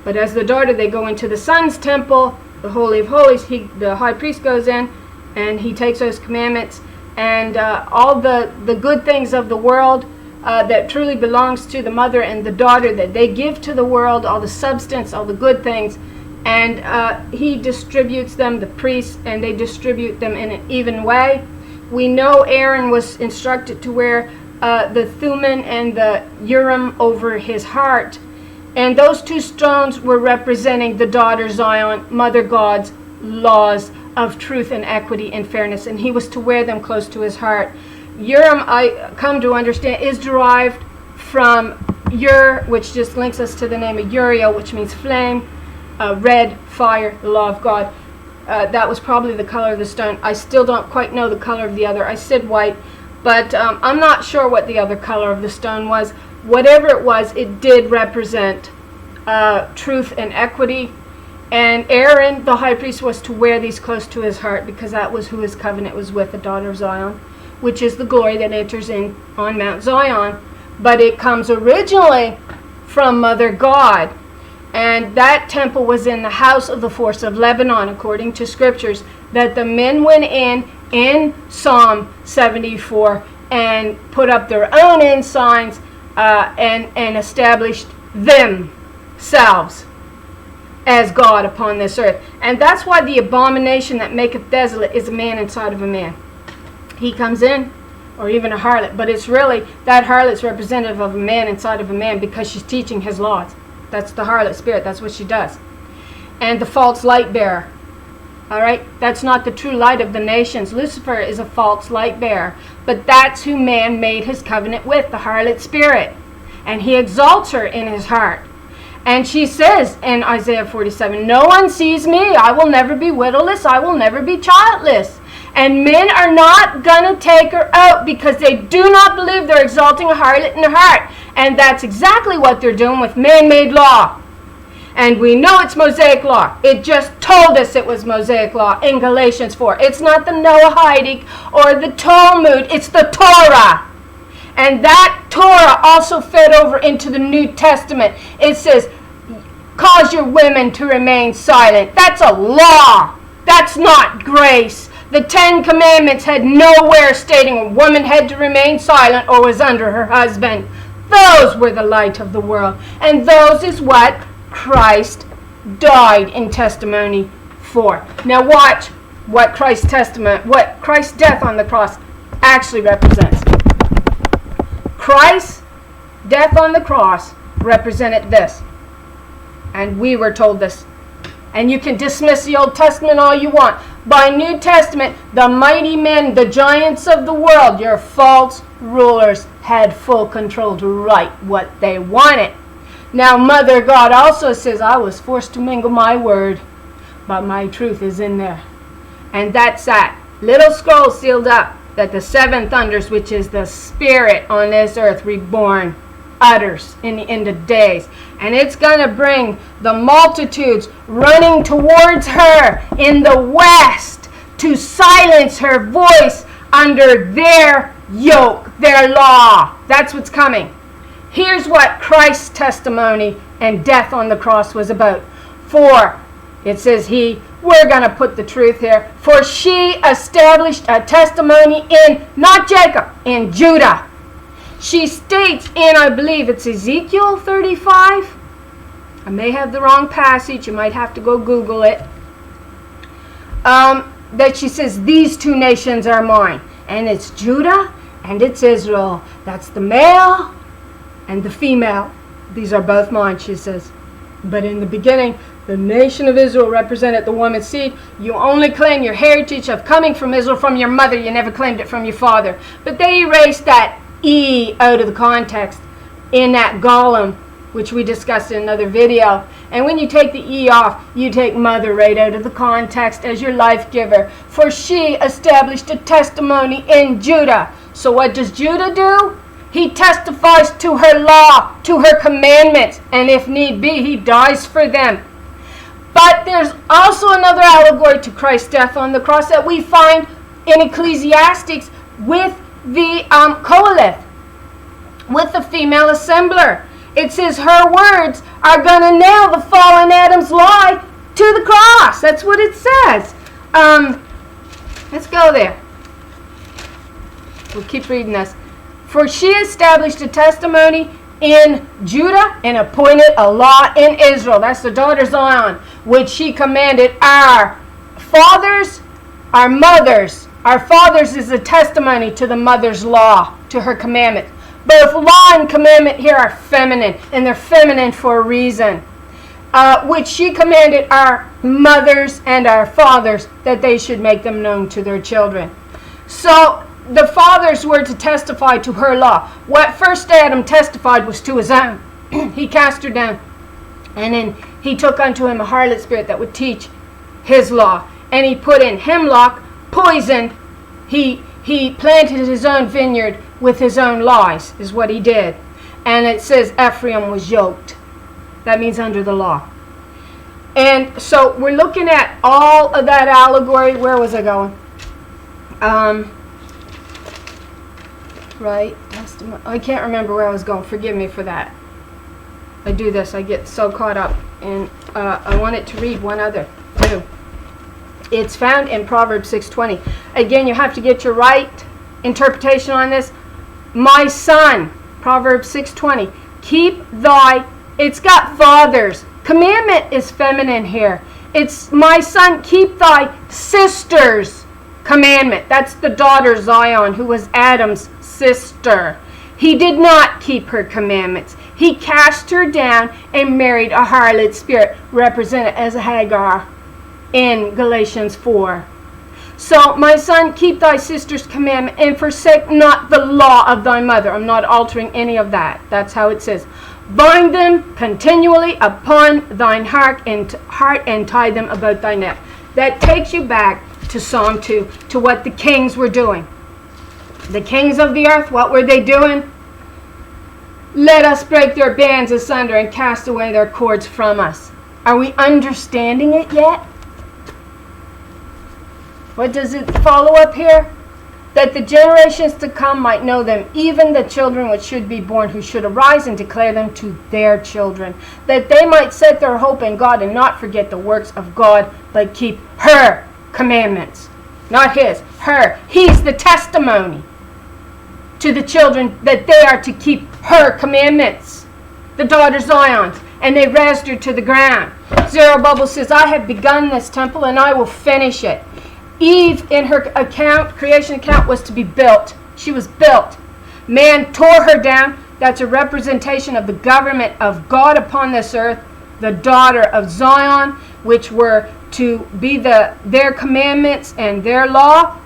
S1: But as the daughter, they go into the son's temple, the Holy of Holies. The high priest goes in, and he takes those commandments. And all the good things of the world that truly belongs to the mother and the daughter, that they give to the world, all the substance, all the good things, and he distributes them, the priests, and they distribute them in an even way. We know Aaron was instructed to wear the Thummim and the Urim over his heart, and those two stones were representing the daughter Zion, mother God's laws of truth and equity and fairness, and he was to wear them close to his heart. Urim, I come to understand, is derived from Ur, which just links us to the name of Uriel, which means flame, red, fire, the law of God. That was probably the color of the stone. I still don't quite know the color of the other. I said white, but I'm not sure what the other color of the stone was. Whatever it was, it did represent truth and equity. And Aaron, the high priest, was to wear these close to his heart, because that was who his covenant was with, the daughter of Zion, which is the glory that enters in on Mount Zion. But it comes originally from Mother God. And that temple was in the house of the force of Lebanon, according to scriptures, that the men went in Psalm 74 and put up their own ensigns and established themselves as God upon this earth. And that's why the abomination that maketh desolate is a man inside of a man. he comes in, or even a harlot, but it's really, that harlot's representative of a man inside of a man because she's teaching his laws. That's the harlot spirit, that's what she does. And the false light bearer. All right, that's not the true light of the nations. Lucifer is a false light bearer, but that's who man made his covenant with, the harlot spirit. And he exalts her in his heart. And she says in Isaiah 47, no one sees me. I will never be widowless. I will never be childless. And men are not going to take her out because they do not believe they're exalting a harlot in their heart. And that's exactly what they're doing with man-made law. And we know it's Mosaic law. It just told us it was Mosaic law in Galatians 4. It's not the Noahidic or the Talmud. It's the Torah. And that Torah also fed over into the New Testament. It says, cause your women to remain silent. That's a law. That's not grace. The 10 Commandments had nowhere stating a woman had to remain silent or was under her husband. Those were the light of the world. And those is what Christ died in testimony for. Now watch what Christ's death on the cross actually represents. Christ's death on the cross represented this. And we were told this. And you can dismiss the Old Testament all you want. By New Testament, the mighty men, the giants of the world, your false rulers, had full control to write what they wanted. Now, Mother God also says, I was forced to mingle my word, but my truth is in there. And that's that little scroll sealed up that the seven thunders, which is the spirit on this earth reborn, utters in the end of days. And it's going to bring the multitudes running towards her in the west to silence her voice under their yoke, their law. That's what's coming. Here's what Christ's testimony and death on the cross was about. For, it says we're going to put the truth here. For she established a testimony in, not Jacob, in Judah. She states in, I believe it's Ezekiel 35. I may have the wrong passage. You might have to go Google it. That she says, these two nations are mine. And it's Judah and it's Israel. That's the male and the female. These are both mine, she says. But in the beginning, the nation of Israel represented the woman's seed. You only claim your heritage of coming from Israel from your mother. You never claimed it from your father. But they erased that E out of the context in that golem, which we discussed in another video. And when you take the E off, you take mother right out of the context as your life giver. For she established a testimony in Judah. So what does Judah do? He testifies to her law, to her commandments, and if need be, he dies for them. But there's also another allegory to Christ's death on the cross that we find in Ecclesiastes with the Koheleth, with the female assembler. It says her words are going to nail the fallen Adam's lie to the cross. That's what it says. Let's go there. We'll keep reading this. For she established a testimony in Judah and appointed a law in Israel. That's the daughter Zion, which she commanded our fathers, our mothers. Our fathers is a testimony to the mother's law, to her commandment. Both law and commandment here are feminine, and they're feminine for a reason. Which she commanded our mothers and our fathers that they should make them known to their children. So the fathers were to testify to her law. What first Adam testified was to his own. He cast her down. And then he took unto him a harlot spirit that would teach his law. And he put in hemlock, poisoned. He planted his own vineyard with his own lies, is what he did. And it says Ephraim was yoked. That means under the law. And so we're looking at all of that allegory. Where was I going? Right, I can't remember where I was going. Forgive me for that. I do this. I get so caught up. And I wanted to read one other, too. It's found in Proverbs 6:20. Again, you have to get your right interpretation on this. My son, Proverbs 6:20. Keep thy... It's got fathers. Commandment is feminine here. It's my son, keep thy sisters commandment. That's the daughter Zion, who was Adam's sister. He did not keep her commandments. He cast her down and married a harlot spirit, represented as a Hagar in Galatians 4. So, my son, keep thy sister's commandment and forsake not the law of thy mother. I'm not altering any of that. That's how it says. Bind them continually upon thine heart and tie them about thy neck. That takes you back to Psalm 2, to what the kings were doing. The kings of the earth, what were they doing? Let us break their bands asunder and cast away their cords from us. Are we understanding it yet? What does it follow up here? That the generations to come might know them, even the children which should be born, who should arise and declare them to their children, that they might set their hope in God and not forget the works of God, but keep her commandments. Not his, her. He's the testimony to the children that they are to keep her commandments. The daughter Zion's. And they razed her to the ground. Zerubbabel says, I have begun this temple and I will finish it. Eve, in her creation account, was to be built. She was built. Man tore her down. That's a representation of the government of God upon this earth. The daughter of Zion, which were to be their commandments and their law.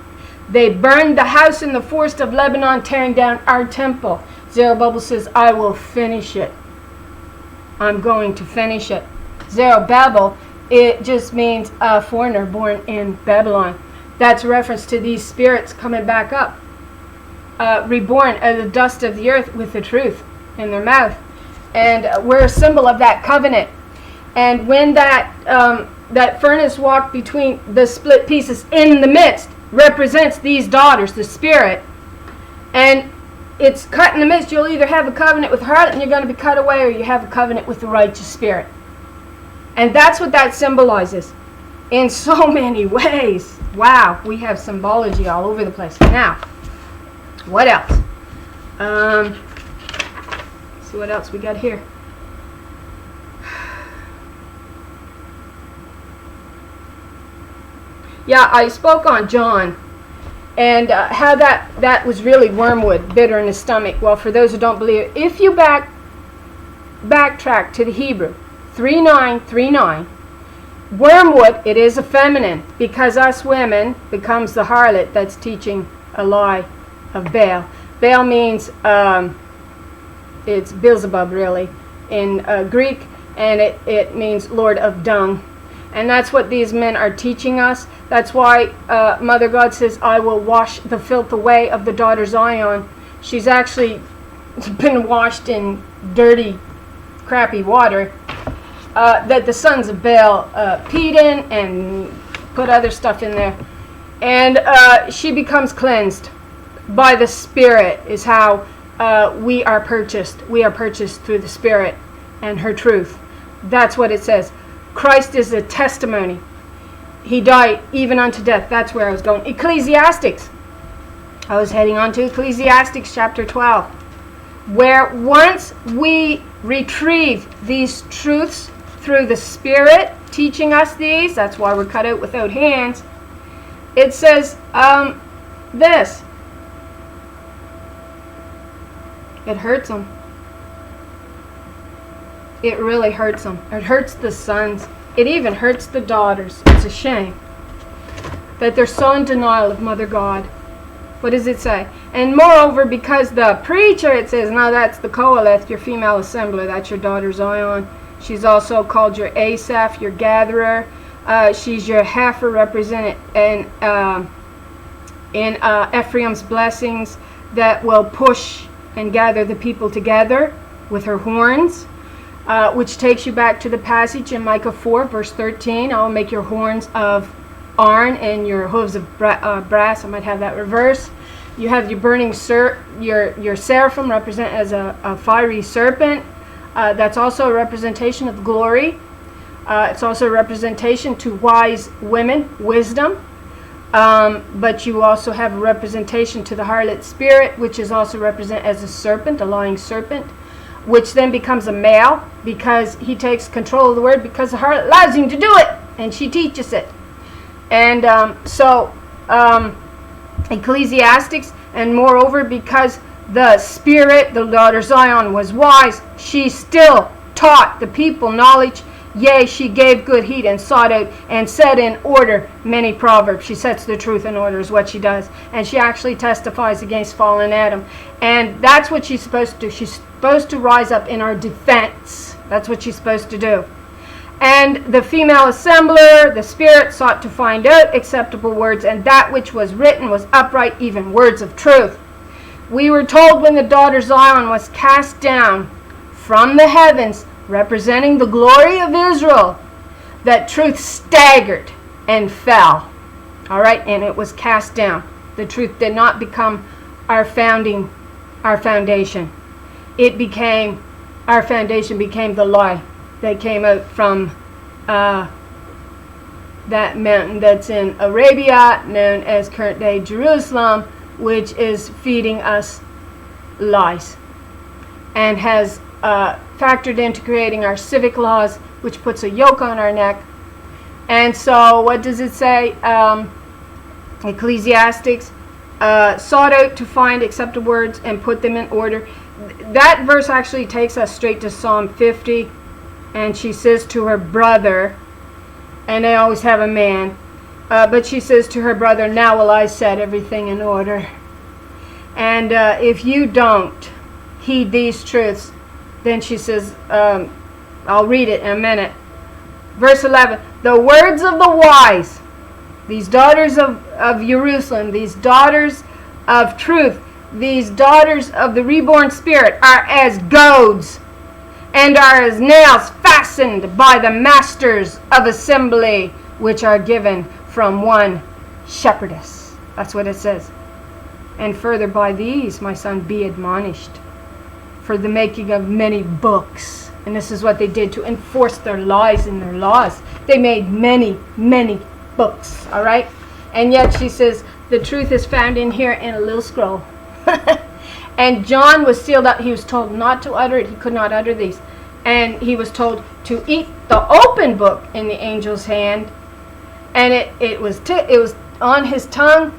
S1: They burned the house in the forest of Lebanon, tearing down our temple. Zerubbabel says, I will finish it. I'm going to finish it. Zerubbabel, it just means a foreigner born in Babylon. That's a reference to these spirits coming back up, reborn out of the dust of the earth with the truth in their mouth. And we're a symbol of that covenant. And when that furnace walked between the split pieces in the midst, represents these daughters, the spirit. And it's cut in the midst. You'll either have a covenant with harlot and you're going to be cut away, or you have a covenant with the righteous spirit. And that's what that symbolizes in so many ways. Wow, we have symbology all over the place. Now, what else? See what else we got here. Yeah, I spoke on John and how that was really wormwood, bitter in his stomach. Well, for those who don't believe it, if you backtrack to the Hebrew, 3939, wormwood, it is a feminine, because us women becomes the harlot that's teaching a lie of Baal. Baal means, it's Beelzebub really, in Greek, and it means Lord of Dung. And that's what these men are teaching us. That's why Mother God says, I will wash the filth away of the daughter Zion. She's actually been washed in dirty, crappy water that the sons of Baal peed in and put other stuff in there. And she becomes cleansed by the Spirit, is how we are purchased. We are purchased through the Spirit and her truth. That's what it says. Christ is a testimony. He died even unto death. That's where I was going. Ecclesiastics. I was heading on to Ecclesiastics chapter 12. Where once we retrieve these truths through the Spirit teaching us these, that's why we're cut out without hands, it says this. It hurts them. It really hurts them. It hurts the sons. It even hurts the daughters. It's a shame that they're so in denial of Mother God. What does it say? And moreover, because the preacher, it says, now that's the Koheleth, your female assembler. That's your daughter Zion. She's also called your Asaph, your gatherer. She's your Heifer, represented in Ephraim's blessings, that will push and gather the people together with her horns. Which takes you back to the passage in Micah 4, verse 13. I will make your horns of iron and your hooves of brass. I might have that reverse. You have your burning your seraphim, represent as a fiery serpent. That's also a representation of glory. It's also a representation to wise women, wisdom. But you also have a representation to the harlot spirit, which is also represented as a serpent, a lying serpent, which then becomes a male because he takes control of the word, because the harlot allows him to do it and she teaches it. And so Ecclesiastics, and moreover, because the Spirit, the daughter Zion, was wise, she still taught the people knowledge. Yea, she gave good heed and sought out and set in order many proverbs. She sets the truth in order is what she does. And she actually testifies against fallen Adam. And that's what she's supposed to do. She's supposed to rise up in our defense. That's what she's supposed to do. And the female assembler, the Spirit, sought to find out acceptable words, and that which was written was upright, even words of truth. We were told when the daughter Zion was cast down from the heavens, representing the glory of Israel, that truth staggered and fell. All right, and it was cast down. The truth did not become our foundation. Our foundation became the lie that came out from that mountain that's in Arabia, known as current day Jerusalem, which is feeding us lies and has factored into creating our civic laws, which puts a yoke on our neck. And so what does it say? Ecclesiastics sought out to find acceptable words and put them in order. That verse actually takes us straight to Psalm 50, and she says to her brother, and they always have a man, but she says to her brother, now will I set everything in order. And if you don't heed these truths, then she says, I'll read it in a minute. Verse 11, the words of the wise, these daughters of Jerusalem, these daughters of truth, these daughters of the reborn Spirit, are as goads and are as nails fastened by the masters of assembly, which are given from one shepherdess. That's what it says. And further, by these, my son, be admonished, for the making of many books. And this is what they did to enforce their lies and their laws. They made many, many books, all right? And yet she says, the truth is found in here in a little scroll. And John was sealed up. He was told not to utter it. He could not utter these. And he was told to eat the open book in the angel's hand. And it was on his tongue.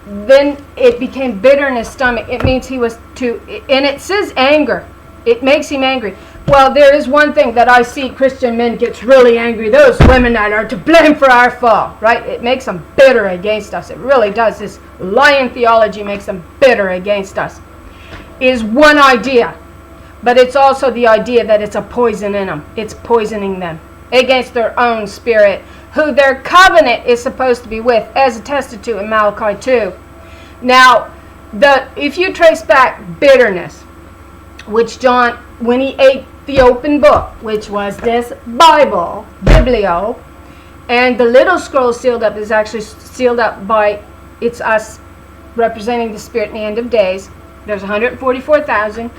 S1: Then it became bitter in his stomach. It means he was and it says anger. It makes him angry. Well, there is one thing that I see Christian men gets really angry. Those women that are to blame for our fall, right? It makes them bitter against us. It really does. This lion theology makes them bitter against us. Is one idea. But it's also the idea that it's a poison in them. It's poisoning them against their own spirit, who their covenant is supposed to be with, as attested to in Malachi 2. Now, if you trace back bitterness, which John, when he ate the open book, which was this Bible, Biblio, and the little scroll sealed up is actually sealed up by, it's us representing the Spirit in the end of days. There's 144,000.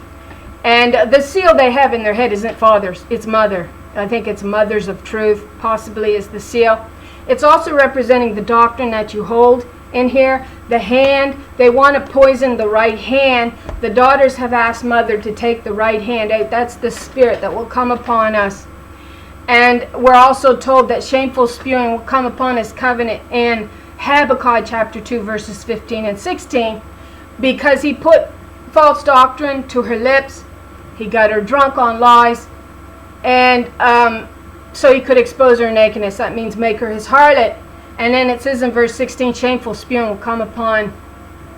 S1: And the seal they have in their head isn't fathers, it's mother. I think it's mothers of truth, possibly is the seal. It's also representing the doctrine that you hold in here. The hand, they want to poison the right hand. The daughters have asked mother to take the right hand out. That's the spirit that will come upon us. And we're also told that shameful spewing will come upon his covenant in Habakkuk chapter 2 verses 15 and 16, because he put false doctrine to her lips. He got her drunk on lies, and so he could expose her nakedness. That means make her his harlot. And then it says in verse 16, shameful spewing will come upon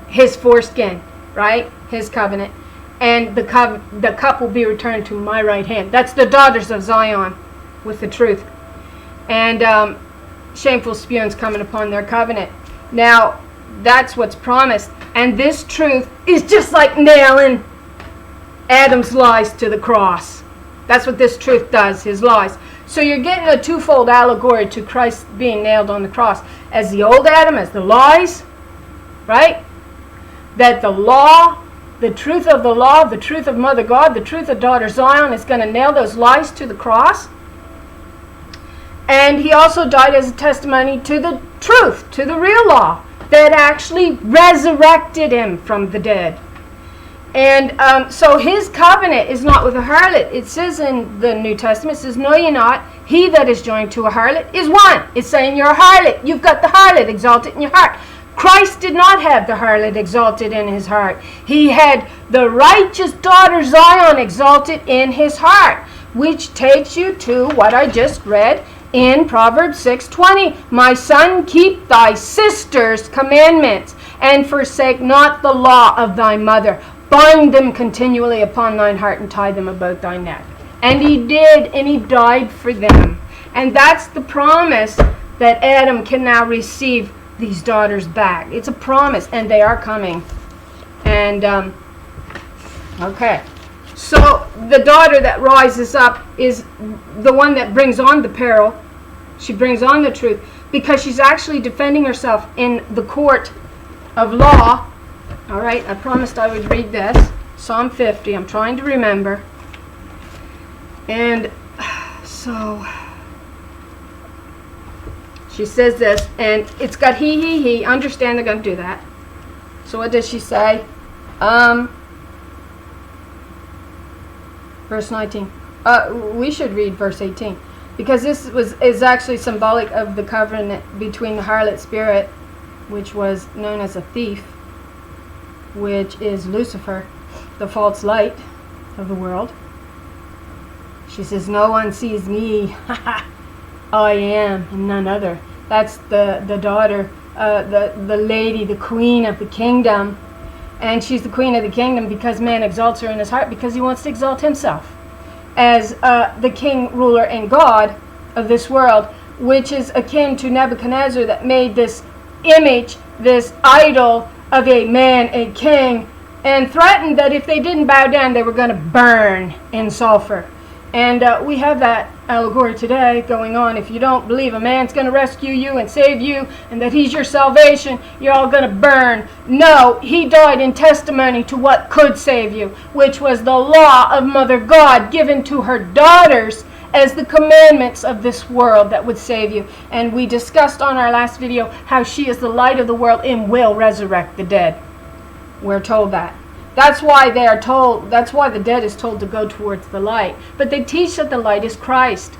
S1: his foreskin, right? His covenant. And the cup will be returned to my right hand. That's the daughters of Zion with the truth. And shameful spewing's coming upon their covenant. Now, that's what's promised. And this truth is just like nailing Adam's lies to the cross. That's what this truth does, his lies. So you're getting a twofold allegory to Christ being nailed on the cross. As the old Adam, as the lies, right? That the law, the truth of the law, the truth of Mother God, the truth of Daughter Zion is going to nail those lies to the cross. And he also died as a testimony to the truth, to the real law, that actually resurrected him from the dead. And so his covenant is not with a harlot. It says in the New Testament, it says, know ye not, he that is joined to a harlot is one. It's saying you're a harlot. You've got the harlot exalted in your heart. Christ did not have the harlot exalted in his heart. He had the righteous daughter Zion exalted in his heart, which takes you to what I just read in Proverbs 6:20. My son, keep thy sister's commandments, and forsake not the law of thy mother. Bind them continually upon thine heart, and tie them about thy neck. And he did, and he died for them. And that's the promise that Adam can now receive these daughters back. It's a promise, and they are coming. And, okay. So the daughter that rises up is the one that brings on the peril. She brings on the truth because she's actually defending herself in the court of law. All right, I promised I would read this. Psalm 50. I'm trying to remember. And so she says this, and it's got he. Understand they're going to do that. So what does she say? Verse 19. We should read verse 18, because this is actually symbolic of the covenant between the harlot spirit, which was known as a thief, which is Lucifer, the false light of the world. She says, no one sees me. I am, and none other. That's the daughter, the lady, the queen of the kingdom. And she's the queen of the kingdom because man exalts her in his heart, because he wants to exalt himself as the king, ruler, and God of this world, which is akin to Nebuchadnezzar that made this image, this idol of a man, a king, and threatened that if they didn't bow down, they were going to burn in sulfur. And we have that allegory today going on. If you don't believe a man's going to rescue you and save you, and that he's your salvation, you're all going to burn. No, he died in testimony to what could save you, which was the law of Mother God given to her daughters as the commandments of this world that would save you. And we discussed on our last video how she is the light of the world and will resurrect the dead. We're told that. That's why they are told, that's why the dead is told to go towards the light. But they teach that the light is Christ.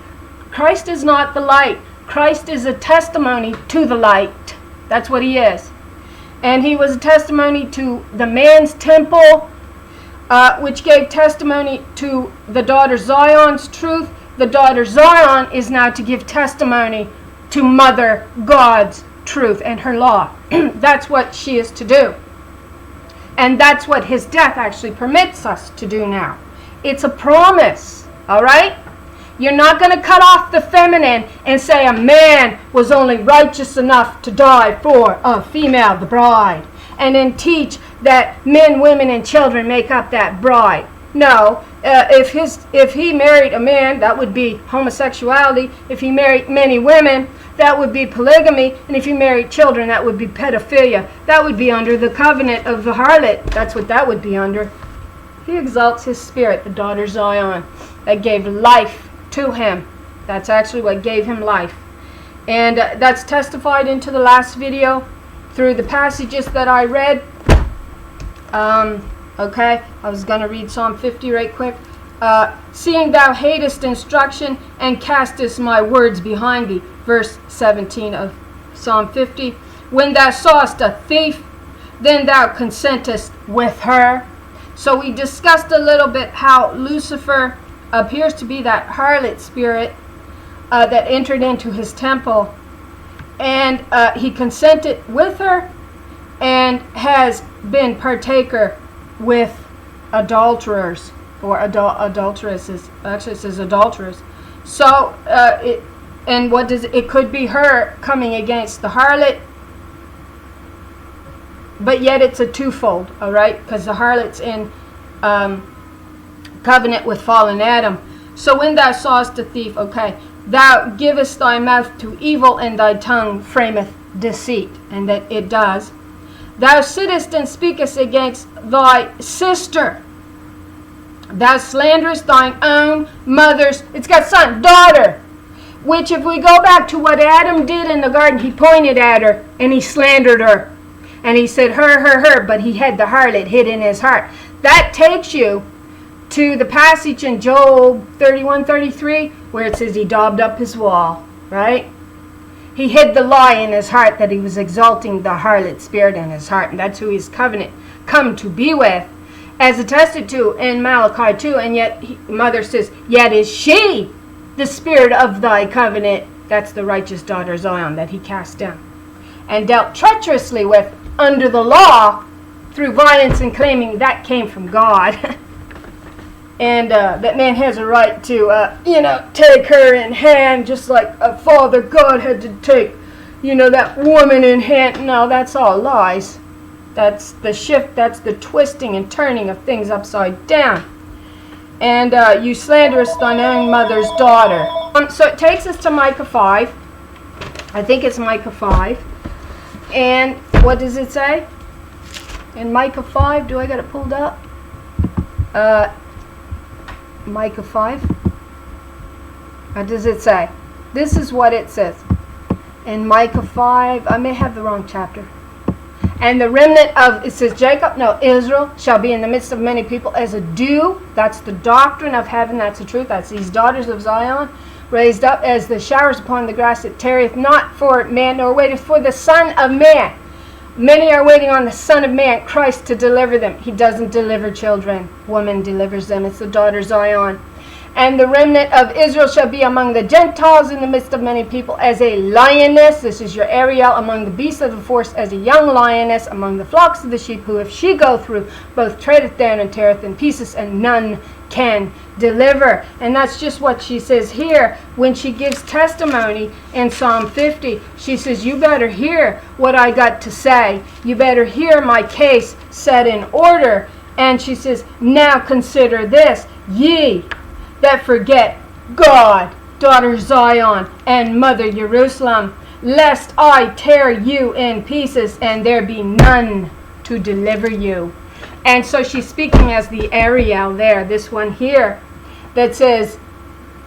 S1: Christ is not the light. Christ is a testimony to the light. That's what he is. And he was a testimony to the man's temple, which gave testimony to the daughter Zion's truth. The daughter Zion is now to give testimony to Mother God's truth and her law. That's what she is to do. And that's what his death actually permits us to do now. It's a promise, all right? You're not going to cut off the feminine and say a man was only righteous enough to die for a female, the bride, and then teach that men, women, and children make up that bride. No, if he married a man, that would be homosexuality. If he married many women, that would be polygamy. And if he married children, that would be pedophilia. That would be under the covenant of the harlot. That's what that would be under. He exalts his spirit, the daughter Zion, that gave life to him. That's actually what gave him life. And that's testified into the last video through the passages that I read. Okay, I was going to read Psalm 50 right quick. Seeing thou hatest instruction and castest my words behind thee. Verse 17 of Psalm 50. When thou sawest a thief, then thou consentest with her. So we discussed a little bit how Lucifer appears to be that harlot spirit that entered into his temple. And he consented with her and has been partaker with adulterers or adulteresses. Actually, it says adulterers. So and what does it could be her coming against the harlot, but yet it's a twofold, all right? Because the harlot's in covenant with fallen Adam. So when thou sawest a thief, okay, thou givest thy mouth to evil, and thy tongue frameth deceit, and that it does. Thou sittest and speakest against thy sister. Thou slanderest thine own mother's, it's got son, daughter. Which if we go back to what Adam did in the garden, he pointed at her and he slandered her. And he said her, but he had the harlot hid in his heart. That takes you to the passage in Job 31:33 where it says he daubed up his wall, right? He hid the lie in his heart, that he was exalting the harlot spirit in his heart. And that's who his covenant come to be with. As attested to in Malachi 2. And yet, mother says, yet is she the spirit of thy covenant. That's the righteous daughter Zion that he cast down. And dealt treacherously with under the law through violence and claiming that came from God. And that man has a right to, take her in hand, just like a father God had to take, that woman in hand. No, that's all lies. That's the shift, that's the twisting and turning of things upside down. And you slanderest thine own mother's daughter. So it takes us to Micah 5. I think it's Micah 5. And what does it say? In Micah 5, do I got it pulled up? Micah 5. What does it say? This is what it says. In Micah 5, I may have the wrong chapter. And the remnant of, it says Israel shall be in the midst of many people as a dew. That's the doctrine of heaven. That's the truth. That's these daughters of Zion, raised up as the showers upon the grass. It tarrieth not for man, nor waiteth for the Son of Man. Many are waiting on the Son of Man, Christ, to deliver them. He doesn't deliver children. Woman delivers them. It's the daughter Zion. And the remnant of Israel shall be among the Gentiles in the midst of many people as a lioness. This is your Ariel among the beasts of the forest, as a young lioness among the flocks of the sheep, who if she go through, both treadeth down and teareth in pieces, and none can deliver. And that's just what she says here when she gives testimony in Psalm 50. She says, you better hear what I got to say. You better hear my case set in order. And she says, now consider this, ye that forget God, daughter Zion, and mother Jerusalem, lest I tear you in pieces, and there be none to deliver you. And so she's speaking as the Ariel there, this one here, that says,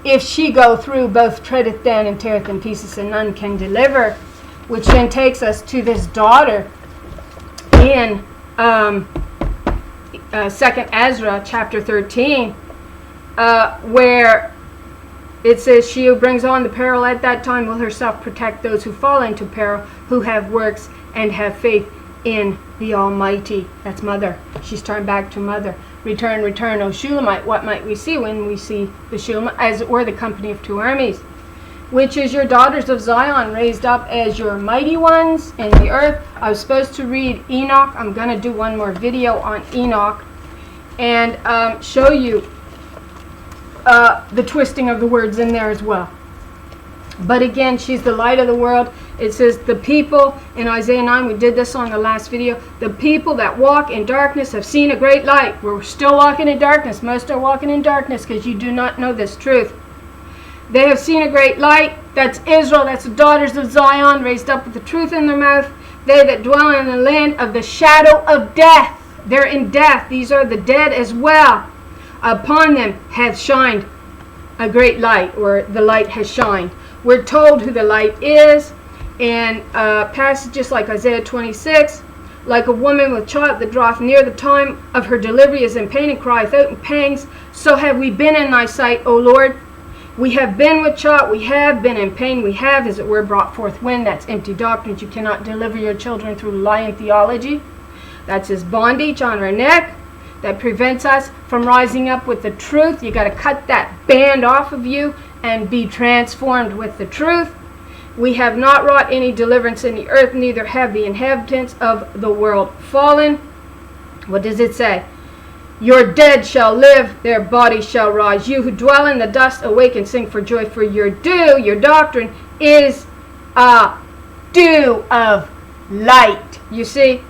S1: if she go through, both treadeth down and teareth in pieces, and none can deliver. Which then takes us to this daughter in 2nd Ezra chapter 13, where it says, she who brings on the peril at that time will herself protect those who fall into peril, who have works and have faith in the Almighty. That's mother. She's turned back to mother. Return, return, O Shulamite. What might we see when we see the Shulamite? As it were, the company of two armies, which is your daughters of Zion, raised up as your mighty ones in the earth. I was supposed to read Enoch. I'm going to do one more video on Enoch and show you the twisting of the words in there as well. But again, she's the light of the world. It says the people in Isaiah 9, we did this on the last video, the people that walk in darkness have seen a great light. We're still walking in darkness. Most are walking in darkness because you do not know this truth. They have seen a great light. That's Israel. That's the daughters of Zion, raised up with the truth in their mouth. They that dwell in the land of the shadow of death. They're in death. These are the dead as well. Upon them hath shined a great light, or the light has shined. We're told who the light is in passages like Isaiah 26, like a woman with child that draweth near the time of her delivery is in pain and crieth out in pangs. So have we been in thy sight, O Lord. We have been with child, we have been in pain, we have, as it were, brought forth wind. That's empty doctrines. You cannot deliver your children through lying theology. That's his bondage on our neck that prevents us from rising up with the truth. You got to cut that band off of you and be transformed with the truth. We have not wrought any deliverance in the earth, neither have the inhabitants of the world fallen. What does it say? Your dead shall live, their bodies shall rise. You who dwell in the dust, awake and sing for joy, for your dew, your doctrine, is a dew of light. You see?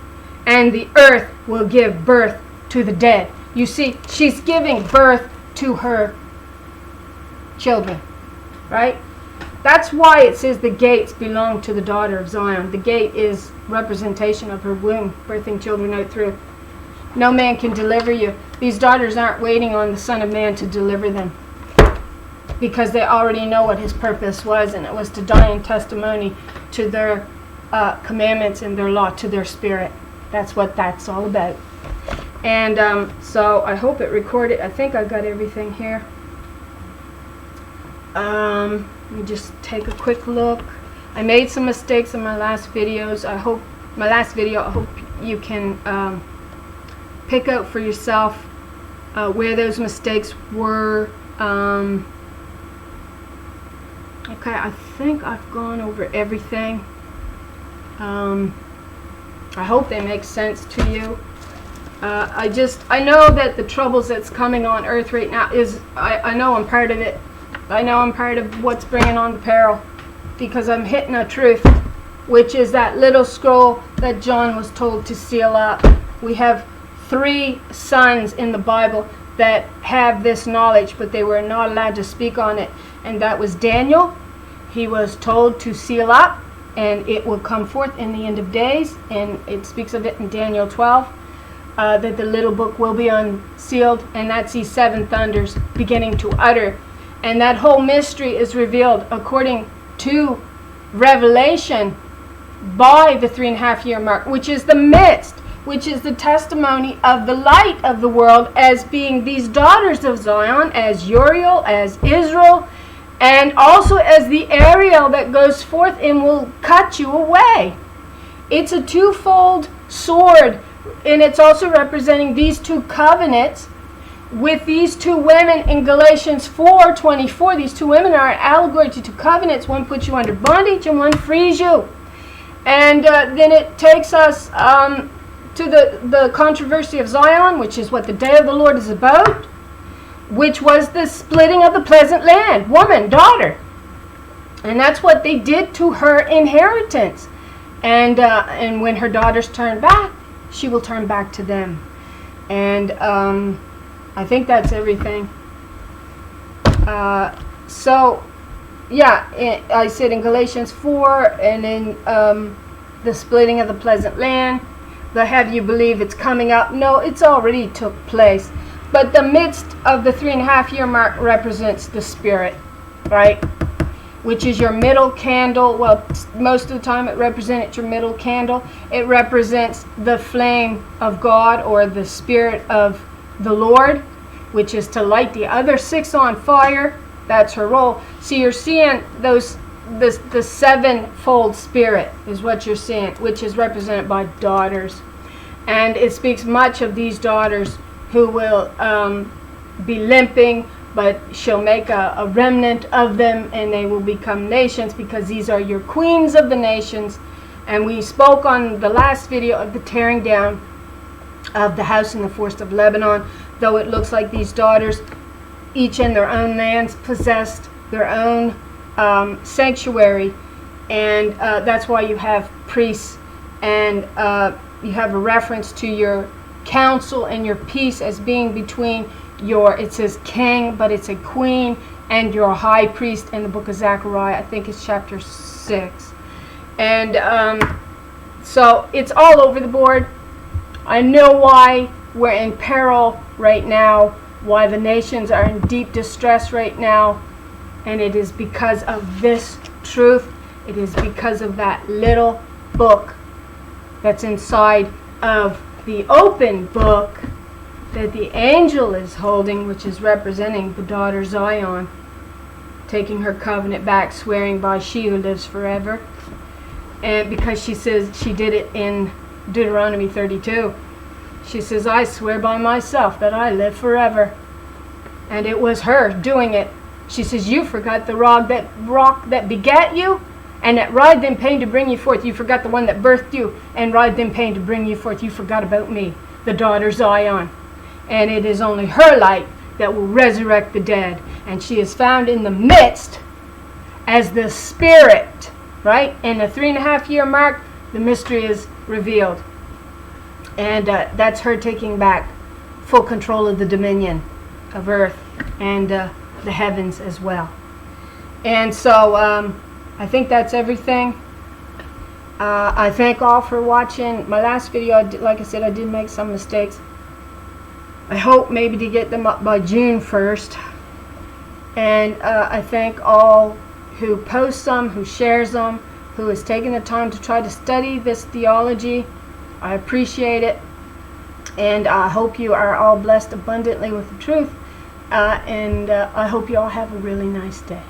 S1: And the earth will give birth to the dead. You see, she's giving birth to her children, right? That's why it says the gates belong to the daughter of Zion. The gate is representation of her womb, birthing children out through. No man can deliver you. These daughters aren't waiting on the Son of Man to deliver them, because they already know what his purpose was, and it was to die in testimony to their commandments and their law, to their spirit. That's what that's all about. And so I hope it recorded. I think I got everything here. Let me just take a quick look. I made some mistakes in my last videos. I hope you can pick out for yourself where those mistakes were. Okay, I think I've gone over everything. I hope they make sense to you. I know that the troubles that's coming on earth right now I know I'm part of it. I know I'm part of what's bringing on the peril, because I'm hitting a truth, which is that little scroll that John was told to seal up. We have 3 sons in the Bible that have this knowledge, but they were not allowed to speak on it. And that was Daniel. He was told to seal up, and it will come forth in the end of days. And it speaks of it in Daniel 12, that the little book will be unsealed, and that's these 7 thunders beginning to utter. And that whole mystery is revealed according to Revelation by the 3.5-year mark, which is the midst, which is the testimony of the light of the world as being these daughters of Zion, as Uriel, as Israel, and also as the Ariel that goes forth and will cut you away. It's a twofold sword, and it's also representing these 2 covenants with these 2 women in Galatians 4:24. These 2 women are an allegory to 2 covenants. One puts you under bondage and one frees you. And then it takes us to the controversy of Zion, which is what the day of the Lord is about, which was the splitting of the pleasant land, woman, daughter. And that's what they did to her inheritance. And when her daughters turn back, she will turn back to them. And I think that's everything. So, yeah, I said in Galatians 4, and in the splitting of the pleasant land, the have you believe it's coming up. No, it's already took place. But the midst of the 3.5-year mark represents the Spirit, right? Which is your middle candle. Well, most of the time it represents your middle candle. It represents the flame of God, or the Spirit of the Lord, which is to light the other 6 on fire. That's her role. So you're seeing the 7-fold Spirit is what you're seeing, which is represented by daughters. And it speaks much of these daughters who will be limping, but she'll make a remnant of them, and they will become nations, because these are your queens of the nations. And we spoke on the last video of the tearing down of the house in the forest of Lebanon. Though it looks like these daughters, each in their own lands, possessed their own sanctuary. And that's why you have priests, and you have a reference to your counsel and your peace as being between it says king, but it's a queen, and your high priest in the book of Zechariah. I think it's chapter 6. And so it's all over the board. I know why we're in peril right now, why the nations are in deep distress right now, and it is because of this truth. It is because of that little book that's inside of the open book that the angel is holding, which is representing the daughter Zion, taking her covenant back, swearing by she who lives forever. And because she says, she did it in Deuteronomy 32. She says, I swear by myself that I live forever. And it was her doing it. She says, you forgot the rock that begat you, and that writhed in pain to bring you forth. You forgot the one that birthed you and writhed in pain to bring you forth. You forgot about me, the daughter Zion. And it is only her light that will resurrect the dead. And she is found in the midst as the Spirit, right? In the 3.5-year mark, the mystery is revealed. And that's her taking back full control of the dominion of earth and the heavens as well. And so I think that's everything. I thank all for watching my last video. Like I said, I did make some mistakes. I hope maybe to get them up by June 1st. And I thank all who posts them, who shares them, who has taken the time to try to study this theology. I appreciate it. And I hope you are all blessed abundantly with the truth. And I hope you all have a really nice day.